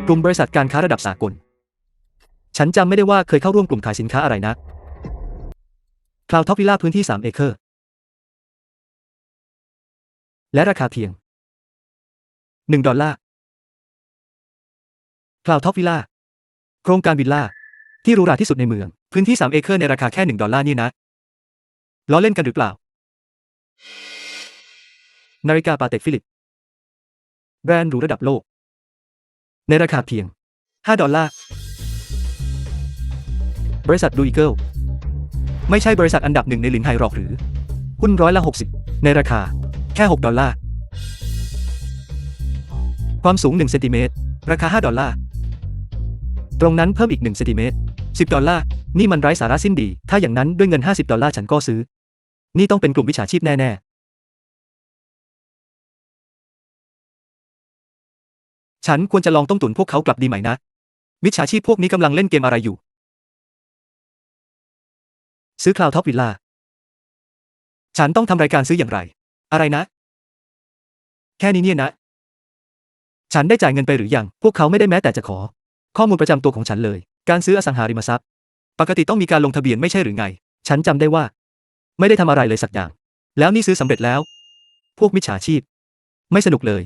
กลุ่มบริษัทการค้าระดับสากลฉันจำไม่ได้ว่าเคยเข้าร่วมกลุ่มขายสินค้าอะไรนะคลาวท็อปวิลล่าพื้นที่3 เอเคอร์และราคาเพียง$1คลาวท็อปวิลล่าโครงการวิลล่าที่หรูหราที่สุดในเมืองพื้นที่3 เอเคอร์ในราคาแค่$1นี่นะล้อเล่นกันหรือเปล่านาฬิกาปาเต็กฟิลิปแบรนด์หรูระดับโลกในราคาเพียง$5บริษัทดูอีเกิลไม่ใช่บริษัทอันดับ1ในหลินไฮหรอกหรือหุ้น60%ในราคาแค่$6ความสูง1เซนติเมตรราคา$5ตรงนั้นเพิ่มอีก1เซนติเมตร$10นี่มันไร้สาระสิ้นดีถ้าอย่างนั้นด้วยเงิน$50ฉันก็ซื้อนี่ต้องเป็นกลุ่มวิชาชีพแน่ๆฉันควรจะลองต้มตุ๋นพวกเขากลับดีไหมนะวิชาชีพพวกนี้กำลังเล่นเกมอะไรอยู่ซื้อคลาวท็อปวิลล่าฉันต้องทำรายการซื้ออย่างไรอะไรนะแค่นี้เนี่ยนะฉันได้จ่ายเงินไปหรือยังพวกเขาไม่ได้แม้แต่จะขอข้อมูลประจำตัวของฉันเลยการซื้ออสังหาริมทรัพย์ปกติต้องมีการลงทะเบียนไม่ใช่หรือไงฉันจำได้ว่าไม่ได้ทำอะไรเลยสักอย่างแล้วนี่ซื้อสำเร็จแล้วพวกมิจฉาชีพไม่สนุกเลย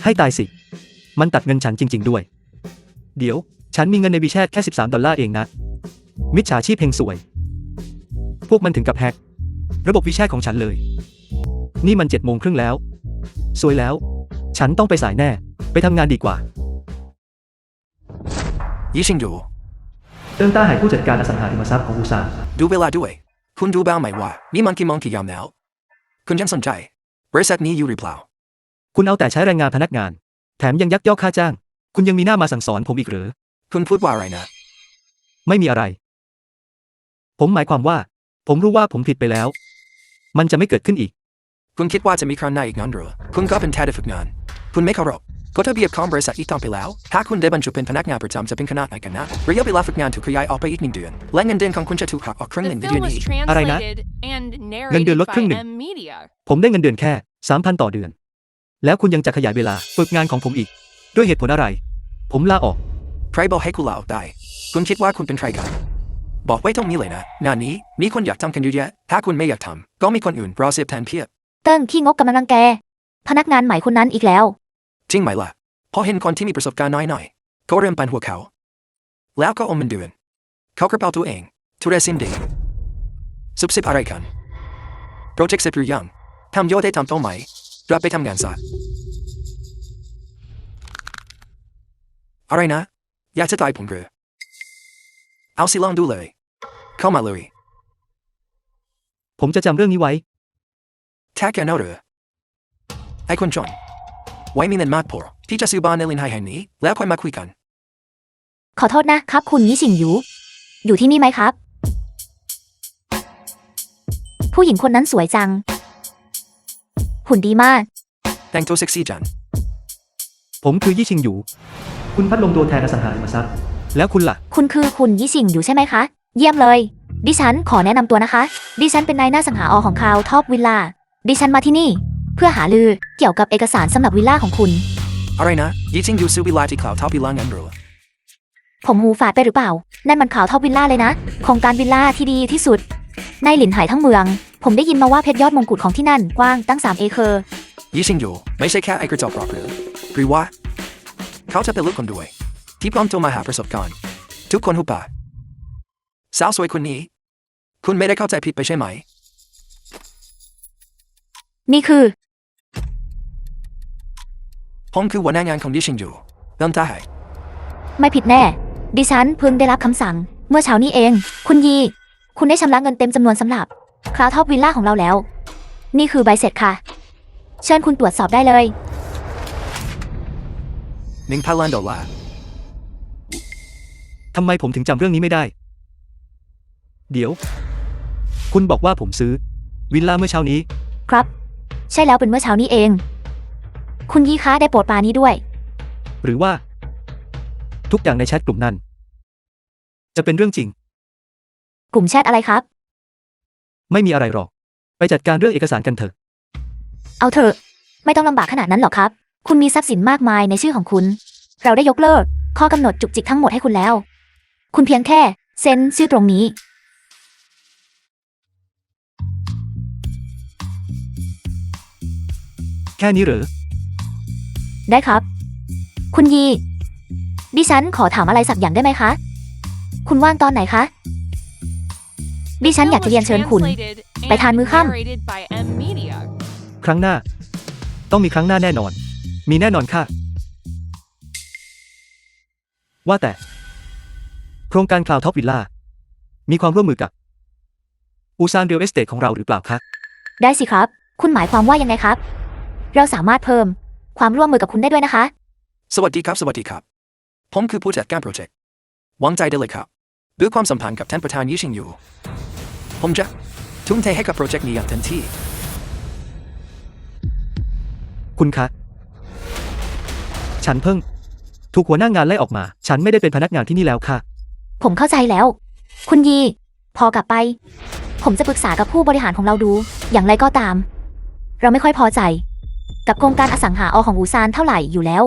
ให้ตายสิมันตัดเงินฉันจริงๆด้วยเดี๋ยวฉันมีเงินในวีแชทแค่$13เองนะมิจฉาชีพเฮงสวยพวกมันถึงกับแฮกระบบวีแชทของฉันเลยนี่มัน7:30แล้วสวยแล้วฉันต้องไปสายแน่ไปทำงานดีกว่ายี่ชิงอยู่เติ้งต้าหายผู้จัดการอสังหาริมทรัพย์ของอุตสาหดูเวลาด้วยคุณดูบ้างไหมว่านี่มันกี่โมงกี่ยามแล้วคุณยังสนใจบริษัทนี้อยู่หรือเปล่าคุณเอาแต่ใช้แรงงานพนักงานแถมยังยักยอกค่าจ้างคุณยังมีหน้ามาสั่งสอนผมอีกหรือคุณพูดว่าอะไรนะไม่มีอะไรผมหมายความว่าผมรู้ว่าผมผิดไปแล้วมันจะไม่เกิดขึ้นอีกคุณคิดว่าจะมีครั้งหน้าอีกงั้นหรือคุณก็เป็นแค่เด็กฝึกงานคุณไม่เคารพกฎระเบียบของบริษัทอีกต่อไปแล้วถ้าคุณได้บรรจุเป็นพนักงานประจำจะเป็นขนาดไหนกันนะระยะเวลาฝึกงานถูกขยายออกไปอีก1 เดือนและเงินเดือนของคุณจะถูกหักออกครึ่งหนึ่งในเดือนนี้อะไรนะเงินเดือนลดครึ่งหนึ่งผมได้เงินเดือนแค่$3,000ต่อเดือนแล้วคุณยังจะขยายเวลาฝึกงานของผมอีกด้วยเหตุผลอะไรผมลาออกใครบอกให้คุณลาออกได้คุณคิดว่าคุณเป็นใครกันบอกไว้ตรงนี้เลยนะงานนี้มีคนอยากทำกันเยอะแยะถ้าคุณไม่อยากทำก็มีคนอื่นรอเสียบแทนเพียบเติ้งขี้งกกำลังรังแกพนักงานใหม่คนนั้นอีกแล้วจริงไหมล่ะพอเห็นคนที่มีประสบการณ์น้อยหน่อยก็เริ่มปั่นหัวเขาแล้วก็อมเงินเดือนเขากระเป๋าตัวเองทุเรศสิ้นดีซุบซิบอะไรกันโปรเจกต์เสร็จหรือยังทำยอดได้ทำต้นไหมรับไปทำงานซะอะไรนะอยากจะตายผมหรือเอาสิลองดูเลยเข้ามาเลยผมจะจำเรื่องนี้ไว้แท็กแกนเอาหรือไอ้คนจนไว้มีเงินมากพอที่จะซื้อบ้านในลินไฮแห่งนี้แล้วค่อยมาคุยกันขอโทษนะครับคุณยี่สิงอยู่ที่นี่ไหมครับผู้หญิงคนนั้นสวยจังหุ่นดีมากแต่งตัวเซ็กซี่จังผมคือยี่ชิงอยู่คุณพัดลมตัวแทนอสังหาริมทรัพย์แล้วคุณล่ะคุณคือคุณยี่สิงอยู่ใช่ไหมคะเยี่ยมเลยดิฉันขอแนะนำตัวนะคะดิฉันเป็นนายหน้าสังหาของคลาวท็อปวิลล่าดิฉันมาที่นี่เพื่อหาลือเกี่ยวกับเอกสารสำหรับวิลล่าของคุณอะไรนะยี่ชิงอยู่ซื้อวิลล่าที่คลาวท็อปวิลล่างั้นหรอผมหูฝาดไปหรือเปล่านั่นมันคลาวท็อปวิลล่าเลยนะโครงการวิลล่าที่ดีที่สุดในหลินไหทั้งเมืองผมได้ยินมาว่าเพชรยอดมงกุฎของที่นั่นกว้างตั้ง3 เอเคอร์ยี่ชิงอยู่ไม่ใช่แค่ไอ้กระจอกหรอกหรือว่าเขาจะเป็นลูกคนด้วยที่พร้อมจะมาหาประสบการณ์ทุกคนหุบปากสาวสวยคนนี้คุณไม่ได้เข้าใจผิดไปใช่ไหมนี่คือผมคือหัวหน้างานของดิชิงอยู่เริ่มได้ไม่ผิดแน่ดิฉันเพิ่งได้รับคำสั่งเมื่อเช้านี้เองคุณยีคุณได้ชำระเงินเต็มจำนวนสำหรับคลาวท็อปวิลล่าของเราแล้วนี่คือใบเสร็จค่ะเชิญคุณตรวจสอบได้เลย$1,000,000ทำไมผมถึงจำเรื่องนี้ไม่ได้เดี๋ยวคุณบอกว่าผมซื้อวิลล่าเมื่อเช้านี้ครับใช่แล้วเป็นเมื่อเช้านี้เองคุณยี่คะได้โปรดปรานี้ด้วยหรือว่าทุกอย่างในแชทกลุ่มนั้นจะเป็นเรื่องจริงกลุ่มแชทอะไรครับ ไม่มีอะไรหรอก ไปจัดการเรื่องเอกสารกันเถอะ เอาเถอะ ไม่ต้องลำบากขนาดนั้นหรอกครับ คุณมีทรัพย์สินมากมายในชื่อของคุณ เราได้ยกเลิกข้อกำหนดจุกจิกทั้งหมดให้คุณแล้ว คุณเพียงแค่เซ็นชื่อตรงนี้ แค่นี้เหรอ ได้ครับ คุณยี ดิฉันขอถามอะไรสักอย่างได้ไหมคะ คุณว่างตอนไหนคะ ดิฉันอยากจะเรียนเชิญคุณ ไปทานมื้อค่ำ ครั้งหน้า ต้องมีครั้งหน้าแน่นอน มีแน่นอนค่ะ ว่าแต่ โครงการคลาวท็อปวิลล่ามีความร่วมมือกับอูซานเรียลเอสเตทของเราหรือเปล่าคะ ได้สิครับ คุณหมายความว่ายังไงครับ เราสามารถเพิ่มความร่วมมือกับคุณได้ด้วยนะคะ สวัสดีครับ สวัสดีครับ ผมคือผู้จัดการโปรเจกต์วางใจได้เลยครับด้วยความสัมพันธ์กับท่านประธานยี่ชิงอยู่ ผมจะทุ่มเทให้กับโปรเจกต์นี้อย่างเต็มที่ คุณคะ ฉันเพิ่งถูกหัวหน้างานไล่ออกมา ฉันไม่ได้เป็นพนักงานที่นี่แล้วค่ะ ผมเข้าใจแล้ว คุณยี พอกลับไป ผมจะปรึกษากับผู้บริหารของเราดู อย่างไรก็ตาม เราไม่ค่อยพอใจ กับโครงการอสังหาของอูซานเท่าไหร่อยู่แล้ว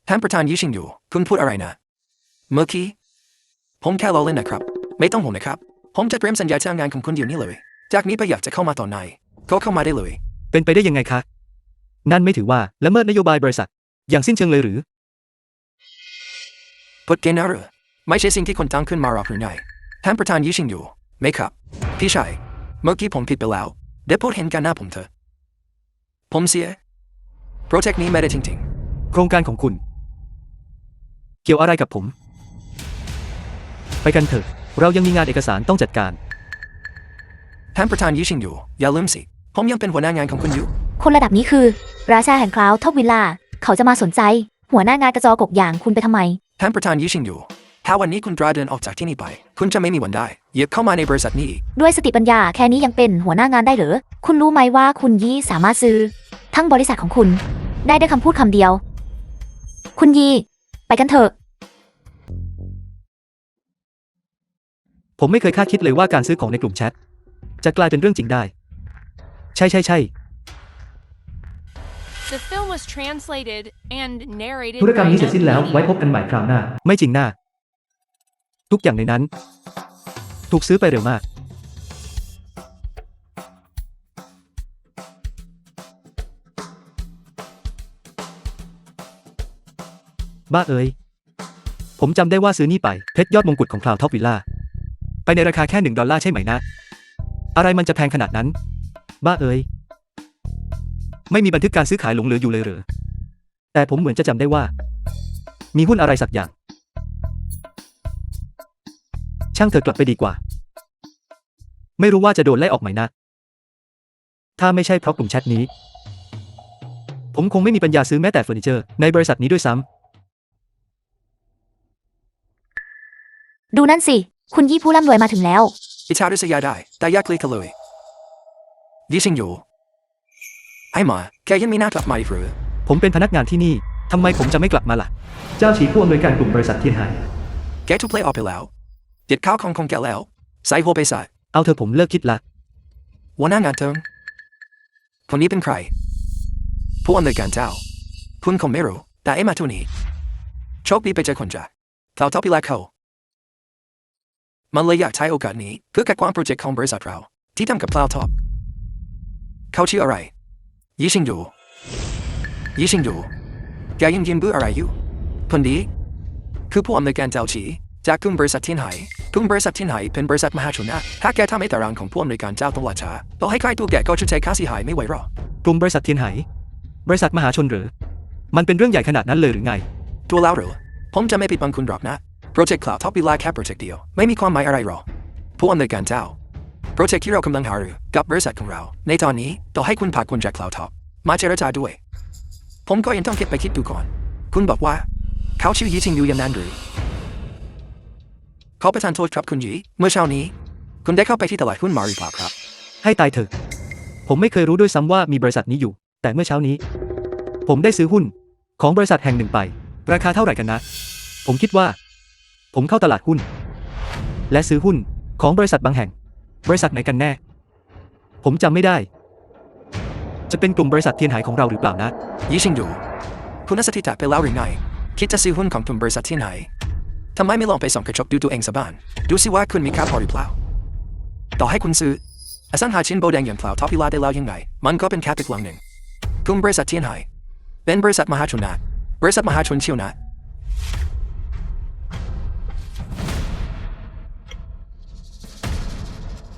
ท่านประธานยี่ชิงอยู่คุณพูดอะไรนะ เมื่อกี้ผมแค่ล้อเล่นนะครับ ไม่ต้องห่วงนะครับ ผมจะเตรียมสัญญาจ้างงานของคุณอยู่นี่เลย จากนี้ไปอยากจะเข้ามาตอนไหนก็เข้ามาได้เลย เป็นไปได้ยังไงคะ นั่นไม่ถือว่าละเมิดนโยบายบริษัท อย่างสิ้นเชิงเลยหรือ พดเกณฑ์นะหรือไม่ใช่สิ่งที่คนตั้งขึ้นมาหรอกหรือไงท่านประธานยี่ชิงอยู่ไม่ครับ พี่ชายเมื่อกี้ผมผิดไปแล้วเดี๋ยวโปรดเห็นกันหน้าผมเถอะผมเสียโปรเจกต์นี้ไม่ได้จริง โครงการของคุณ เกี่ยวอะไรกับผม ไปกันเถอะ เรายังมีงานเอกสารต้องจัดการ ๆท่านประธานยี่ชิงอยู่อย่าลืมสิผมยังเป็นหัวหน้างานของคุณอยู่ คนระดับนี้คือ ราชาแห่งคลาวท็อปวิลล่า เขาจะมาสนใจ หัวหน้างานกระจอกกอย่างคุณไปทำไม ท่านประธานยี่ชิงอยู่ถ้าวันนี้คุณตราเดินออกจากที่นี่ไป คุณจะไม่มีวันได้เหยียบเข้ามาในบริษัทนี้อีก ด้วยสติปัญญาแค่นี้ยังเป็นหัวหน้างานได้เหรอ คุณรู้ไหมว่าคุณยีสามารถซื้อ ทั้งบริษัทของคุณ ได้ด้วยคำพูดคำเดียว คุณยี ไปกันเถอะ ผมไม่เคยคาดคิดเลยว่าการซื้อของในกลุ่มแชทจะกลายเป็นเรื่องจริงได้ ใช่ The film was translated and narrated ธุรกรรมนี้ by เสร็จสิ้นแล้ว Media. ไว้พบกันใหม่คราวหน้า ไม่จริงหน้า ทุกอย่างในนั้น ถูกซื้อไปเร็วมาก บ้าเอ๋ย ผมจำได้ว่าซื้อนี่ไป เพชรยอดมงกุฎของคลาวท็อปวิลล่า ไปในราคาแค่$1ใช่ไหมนะ อะไรมันจะแพงขนาดนั้น บ้าเอ๋ย ไม่มีบันทึกการซื้อขายหลงเหลืออยู่เลยเหรอ แต่ผมเหมือนจะจำได้ว่า มีหุ้นอะไรสักอย่าง ช่างเถอะกลับไปดีกว่า ไม่รู้ว่าจะโดนไล่ออกไหมนะ ถ้าไม่ใช่เพราะกลุ่มแชทนี้ ผมคงไม่มีปัญญาซื้อแม้แต่เฟอร์นิเจอร์ในบริษัทนี้ด้วยซ้ำ ดูนั่นสิ คุณยี่ผู้ร่ำรวยมาถึงแล้ว อิจฉาริษยาได้แต่อยากเลียกเลยยี่ชิงอยู่ไอ้หมาแกยังมีหน้ากลับมาอีกหรือ ผมเป็นพนักงานที่นี่ ทำไมผมจะไม่กลับมาล่ะ เจ้าฉีผู้อำนวยการกลุ่มบริษัทเทียนไฮ แกถูกไล่ออกไปแล้วเด็ดข้าวของแกแล้วใส่หัวไปใส่ เอาเธอผมเลิกคิดละ หัวหน้างานเติมคนนี้เป็นใครผู้อำนวยการเจ้าคุณคงไม่รู้แต่เอ็มมาทุนี้โชคดีไปเจอคนจากคลาวท็อปวิลล่าเขามันเลยอยากใช้โอกาสนี้เพื่อกัดกวางโปรเจกต์ของบริษัทเราที่ทำกับคลาวท็อปเขาชื่ออะไรยี่ชิงดูแกยังยืนบื้ออะไรอยู่คนนี้คือผู้อำนวยการเจ้าฉีจากกลุ่มบริษัทเทียนไหกลุ่มบริษัทเทียนไหเป็นบริษัทมหาชนนะถ้าแกทำให้ตารางของผู้อำนวยการเจ้าต้องล่าช้าต่อให้ใครตัวแกก็ชดใช้ค่าเสียหายไม่ไหวหรอก กลุ่มบริษัทเทียนไหบริษัทมหาชนหรือ มันเป็นเรื่องใหญ่ขนาดนั้นเลยหรือไง ตัวแล้วหรือผมจะไม่ปิดบังคุณหรอกนะโปรเจกต์คลาวด์ท็อปวิลล่าแค่โปรเจกต์เดียวไม่มีความหมายอะไรหรอกผู้อำนวยการเจ้าโปรเจกต์ที่เรากำลังหารือกับบริษัทของเราในตอนนี้ต่อให้คุณพาคนจากคลาวด์ท็อปมาเจรจาด้วยผมก็ยังต้องคิดไปคิดดูก่อนคุณบอกว่าเขาชื่อยี่ชิงอยู่อย่างนั้นหรือขอประทานโทษครับคุณยีเมื่อเช้านี้คุณได้เข้าไปที่ตลาดหุ้นมาหรือเปล่าครับ ให้ตายเถอะ ผมไม่เคยรู้ด้วยซ้ำว่ามีบริษัทนี้อยู่ แต่เมื่อเช้านี้ ผมได้ซื้อหุ้นของบริษัทแห่งหนึ่งไป ราคาเท่าไหร่กันนะ ผมคิดว่า ผมเข้าตลาดหุ้น และซื้อหุ้นของบริษัทบางแห่ง บริษัทไหนกันแน่ ผมจำไม่ได้ จะเป็นกลุ่มบริษัทเทียนหายของเราหรือเปล่านะ ยี่ชิงดูคุณนัสถิตะไปแล้วหรือไงคิดจะซื้อหุ้นของกลุ่มบริษัทที่ไหนทำไมไม่ลองไปส่องกระจกดูตัวเองสักบ้างดูสิว่าคุณมีค่าพอหรือเปล่าต่อให้คุณซื้ออสังหาชิ้นโบแดงอย่างเปล่าท็อปพิลาได้แล้วยังไงมันก็เป็นแค่อีกหลังหนึ่งกลุ่มบริษัทเทียนหายเป็นบริษัทมหาชนนะบริษัทมหาชนเชียวนะ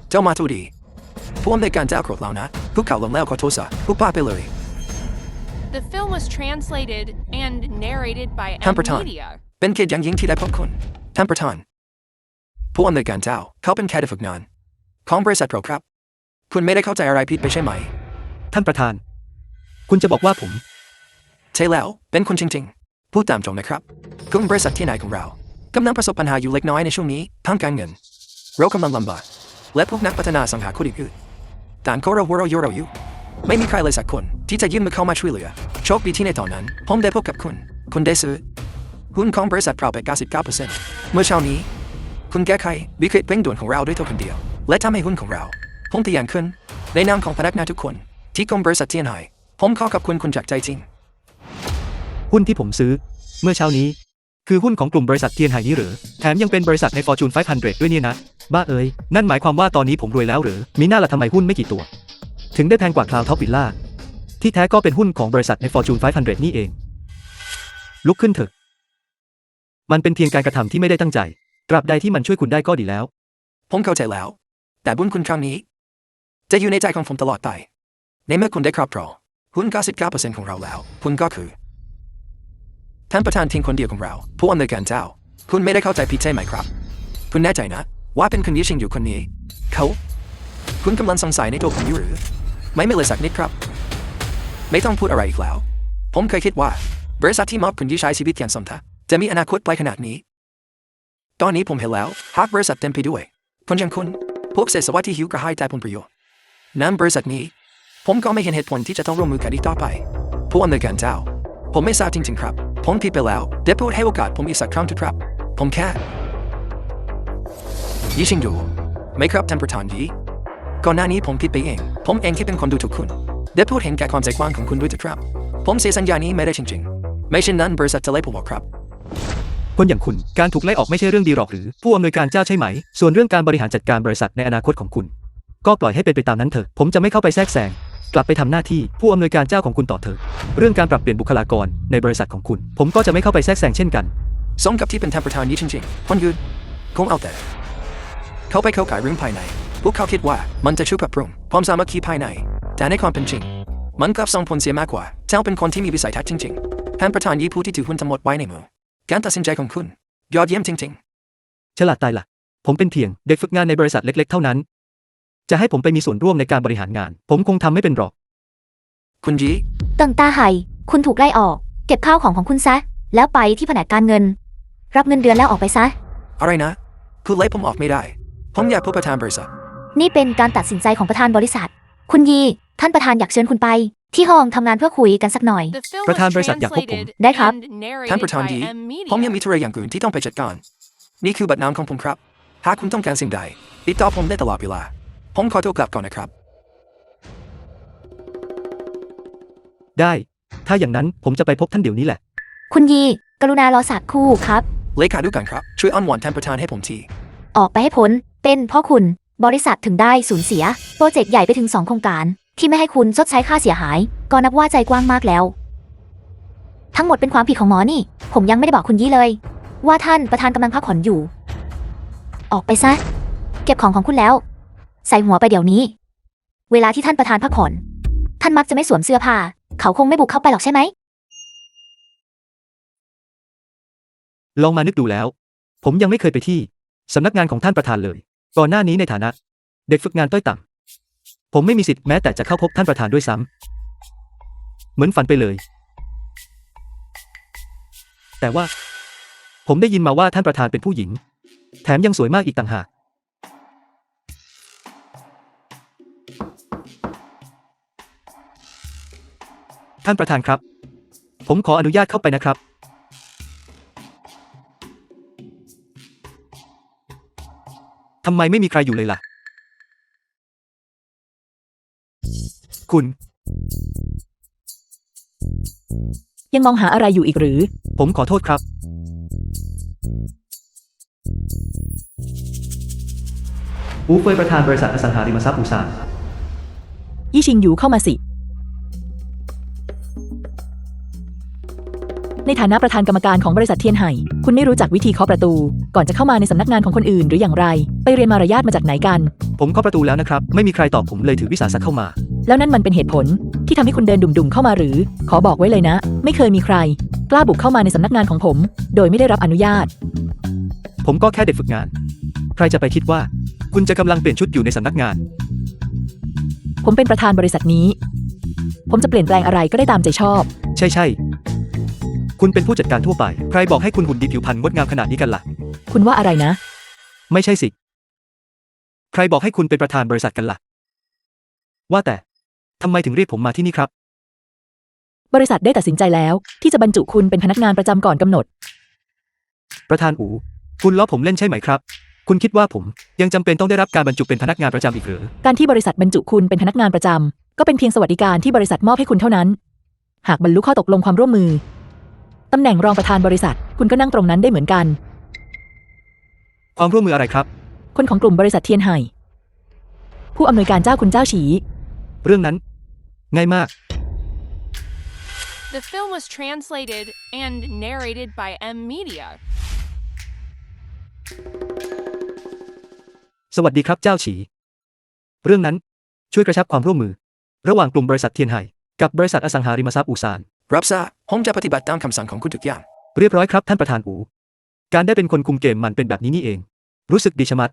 เจ้ามาทูดีผู้อำนวยการเจ้าโกรธแล้วนะพวกเขาลงแล้วขอโทษซะพวกป้าไปเลย The film was translated and narrated by M Temperton. Media. เป็นเกียรติอย่างยิ่งที่ได้พบคุณท่านประธานผู้อำนวยการเจ้าเขาเป็นแค่เด็กฝึกงานของบริษัทเราครับ คุณไม่ได้เข้าใจอะไรผิดไปใช่ไหม ท่านประธาน คุณจะบอกว่าผม ใช่แล้วเป็นคุณจริงๆพูดตามตรงนะครับกลุ่มบริษัทที่ไหนของเรากำลังประสบปัญหาอยู่เล็กน้อยในช่วงนี้ทางการเงินเรากำลังลำบากและพวกนักพัฒนาสังหาริมทรัพย์ต่างก็เราอยู่ไม่มีใครเลยสักคนที่จะยื่นมือเข้ามาช่วยเหลือโชคดีที่ในตอนนั้นผมได้พบกับคุณได้ซื้อหุ้นของบริษัทเราไป 99% เมื่อเช้านี้คุณแก้ไขวิกฤตเร่งด่วนของเราด้วยตัวคนเดียวและทำให้หุ้นของเราพุ่งทะยานขึ้นในนามของพนักงานทุกคนที่กลุ่มบริษัทเทียนหายผมขอขอบคุณคุณจากใจจริง หุ้นที่ผมซื้อ เมื่อเช้านี้ คือหุ้นของกลุ่มบริษัทเทียนหายนี้หรือแถมยังเป็นบริษัทใน Fortune 500 ด้วยเนี่ยนะ บ้าเอ้ยนั่นหมายความว่าตอนนี้ผมรวยแล้วหรือมีหน้าละทำไมหุ้นไม่กี่ตัว ถึงได้แพงกว่า Cloud Top Villa ที่แท้ก็เป็นหุ้นของบริษัทใน Fortune 500 นี่เอง ลุกขึ้นเถอะ มันเป็นเพียงการกระทำที่ไม่ได้ตั้งใจตราบใดที่มันช่วยคุณได้ก็ดีแล้ว ผมเข้าใจแล้ว แต่บุญคุณครั้งนี้ จะอยู่ในใจของผมตลอดไปในเมื่อคุณได้ครอบครองหุ้น 99% ของเราแล้วคุณก็คือท่านประธานเพียงคนเดียวของเราผู้อำนวยการเจ้าคุณไม่ได้เข้าใจผิดใช่ไหมครับคุณแน่ใจนะว่าเป็นคุณยี่ชิงอยู่คนนี้คุณกำลังสงสัยในตัวผมอยู่หรือไม่เลยสักนิดครับไม่ต้องพูดอะไรอีกแล้วผมเคยคิดว่าบริษัทที่มอบคุณยี่ใช้ชีวิตอย่างสมถะจะมีอนาคตไกลขนาดนี้ตอนนี้ผมเห็นแล้วหากบริษัทเต็มไปด้วยคนอย่างคุณพวกเศรษฐศาสตร์ที่หิวกระหายแต่ผลประโยชน์น้ำบริษัทนี้ผมก็ไม่เห็นเหตุผลที่จะต้องร่วมมือกันอีกต่อไปผู้อำนวยการเจ้าผมไม่ทราบจริงๆครับผมผิดไปแล้วได้โปรดให้โอกาสผมอีกสักครั้งเถอะครับผมแค่ยี่ชิงดูไม่ครับท่านประธานยีก่อนหน้านี้ผมผิดไปเองผมเองที่เป็นคนดูถูกคุณได้โปรดเห็นแก่ความใจกว้างของคุณด้วยเถอะครับผมเสียสัญญานี้ไม่ได้จริงๆไม่เช่นนั้นบริษัทจะไล่ผมออกครับ คนอย่างคุณการถูกไล่ออกไม่ใช่เรื่องดีหรอกหรือผู้อำนวยการเจ้าใช่ไหมส่วนเรื่องการบริหารจัดการบริษัทในอนาคตของคุณก็ปล่อยให้เป็นไปตามนั้นเถอะผมจะไม่เข้าไปแทรกแซงกลับไปทำหน้าที่ผู้อำนวยการเจ้าของคุณต่อเถอะเรื่องการปรับเปลี่ยนบุคลากรในบริษัทของคุณผมก็จะไม่เข้าไปแทรกแซงเช่นกันสมกับที่เป็นท่านประธานนี้จริงๆคนยืนคงเอาแต่เขาไปเข้าขายเรื่องภายในพวกเขาคิดว่ามันจะช่วยปรับปรุงความสามัคคีภายในแต่ในความเป็นจริงมันกลับส่งผลเสียมากกว่าเจ้าเป็นคนที่มีวิสัยทัศน์จริงๆท่านประธานยี่ผู้ที่ถือหุ้นทั้งหมดไว้ในมือการตัดสินใจของคุณยอดเยี่ยมจริงฉลาดตายละผมเป็นเพียงเด็กฝึกงานในบริษัทเล็กๆเท่านั้นจะให้ผมไปมีส่วนร่วมในการบริหารงานผมคงทำไม่เป็นหรอกๆคุณยี่เติงตาไห่คุณถูกไล่ออกเก็บข้าวของคุณซะแล้วไปที่แผนกการเงินรับเงินเดือนแล้วออกไปซะอะไรนะคุณไล่ผมออกไม่ได้ผมอยากพบประธานบริษัทนี่เป็นการตัดสินใจของประธานบริษัทคุณยีท่านประธานอยากเชิญคุณไปที่ห้องทำงานเพื่อคุยกันสักหน่อย The film ประธาน was บริษัทอยากพบผม translated ได้ครับ and narrated ท่านประธาน by ยี M ผมยัง Media. มีธุระอย่างอื่นที่ต้องไปจัดการนี่คือบัตรนามของผมครับหากคุณต้องการสิ่งใดติดต่อผมได้ตลอดเวลาผมขอตัวกลับก่อนนะครับได้ถ้าอย่างนั้นผมจะไปพบท่านเดี๋ยวนี้แหละคุณยีกรุณารอสักครู่ครับ เลขาด้วยกันครับช่วยอ้อนวอนท่านประธานให้ผมที ออกไปให้พ้นเป็นเพราะคุณบริษัทถึงได้สูญเสียโปรเจกต์ใหญ่ไปถึง2โครงการที่ไม่ให้คุณชดใช้ค่าเสียหายก็นับว่าใจกว้างมากแล้วทั้งหมดเป็นความผิดของหมอนี่ผมยังไม่ได้บอกคุณยี่เลยว่าท่านประธานกำลังพักผ่อนอยู่ออกไปซะเก็บของคุณแล้วใส่หัวไปเดี๋ยวนี้เวลาที่ท่านประธานพักผ่อนท่านมักจะไม่สวมเสื้อผ้าเขาคงไม่บุกเข้าไปหรอกใช่ไหมลองมานึกดูแล้วผมยังไม่เคยไปที่สำนักงานของท่านประธานเลยก่อนหน้านี้ในฐานะเด็กฝึกงานต้อยต่ำผมไม่มีสิทธิ์แม้แต่จะเข้าพบท่านประธานด้วยซ้ำเหมือนฝันไปเลยแต่ว่าผมได้ยินมาว่าท่านประธานเป็นผู้หญิงแถมยังสวยมากอีกต่างหากท่านประธานครับผมขออนุญาตเข้าไปนะครับทำไมไม่มีใครอยู่เลยล่ะ คุณ ยังมองหาอะไรอยู่อีกหรือ ผมขอโทษครับ อูเฟยประธานบริษัทอสังหาริมทรัพย์อูซาน ยี่ชิงอยู่เข้ามาสิ ในฐานะประธานกรรมการของบริษัทเทียนไห่ คุณไม่รู้จักวิธีเคาะประตู ก่อนจะเข้ามาในสำนักงานของคนอื่นหรืออย่างไร ไปเรียนมารยาทมาจากไหนกัน ผมเคาะประตูแล้วนะครับ ไม่มีใครตอบผมเลยถือวิสาสะเข้ามา แล้วนั่นมันเป็นเหตุผลที่ทำให้คุณเดินดุ่มๆเข้ามาหรือ ขอบอกไว้เลยนะ ไม่เคยมีใคร กล้าบุกเข้ามาในสำนักงานของผม โดยไม่ได้รับอนุญาต ผมก็แค่เด็กฝึกงาน ใครจะไปคิดว่า คุณจะกำลังเปลี่ยนชุดอยู่ในสำนักงาน ผมเป็นประธานบริษัทนี้ ผมจะเปลี่ยนแปลงอะไรก็ได้ตามใจชอบ ใช่คุณเป็นผู้จัดการทั่วไป ใครบอกให้คุณหุ่นดีผิวพรรณงดงามขนาดนี้กันล่ะ คุณว่าอะไรนะ ไม่ใช่สิ ใครบอกให้คุณเป็นประธานบริษัทกันล่ะ ว่าแต่ทำไมถึงเรียกผมมาที่นี่ครับ บริษัทได้ตัดสินใจแล้ว ที่จะบรรจุคุณเป็นพนักงานประจำก่อนกำหนด ประธานอูคุณล้อผมเล่นใช่ไหมครับ คุณคิดว่าผมยังจำเป็นต้องได้รับการบรรจุเป็นพนักงานประจำอีกหรือ การที่บริษัทบรรจุคุณเป็นพนักงานประจำก็เป็นเพียงสวัสดิการที่บริษัทมอบให้คุณเท่านั้น หากบรรลุข้อตกลงความร่วมมือตำแหน่งรองประธานบริษัท คุณก็นั่งตรงนั้นได้เหมือนกัน ความร่วมมืออะไรครับ คนของกลุ่มบริษัทเทียนไห่ผู้อำนวยการเจ้าคุณเจ้าฉี เรื่องนั้น ง่ายมาก The film was translated and narrated by M Media. สวัสดีครับเจ้าฉี เรื่องนั้นช่วยกระชับความร่วมมือ ระหว่างกลุ่มบริษัทเทียนไห่กับบริษัทอสังหาริมทรัพย์อูซาน รับทราบผมจะปฏิบัติตามคำสั่งของคุณทุกอย่าง เรียบร้อยครับท่านประธานอูการได้เป็นคนคุมเกมมันเป็นแบบนี้นี่เอง รู้สึกดีชะมัด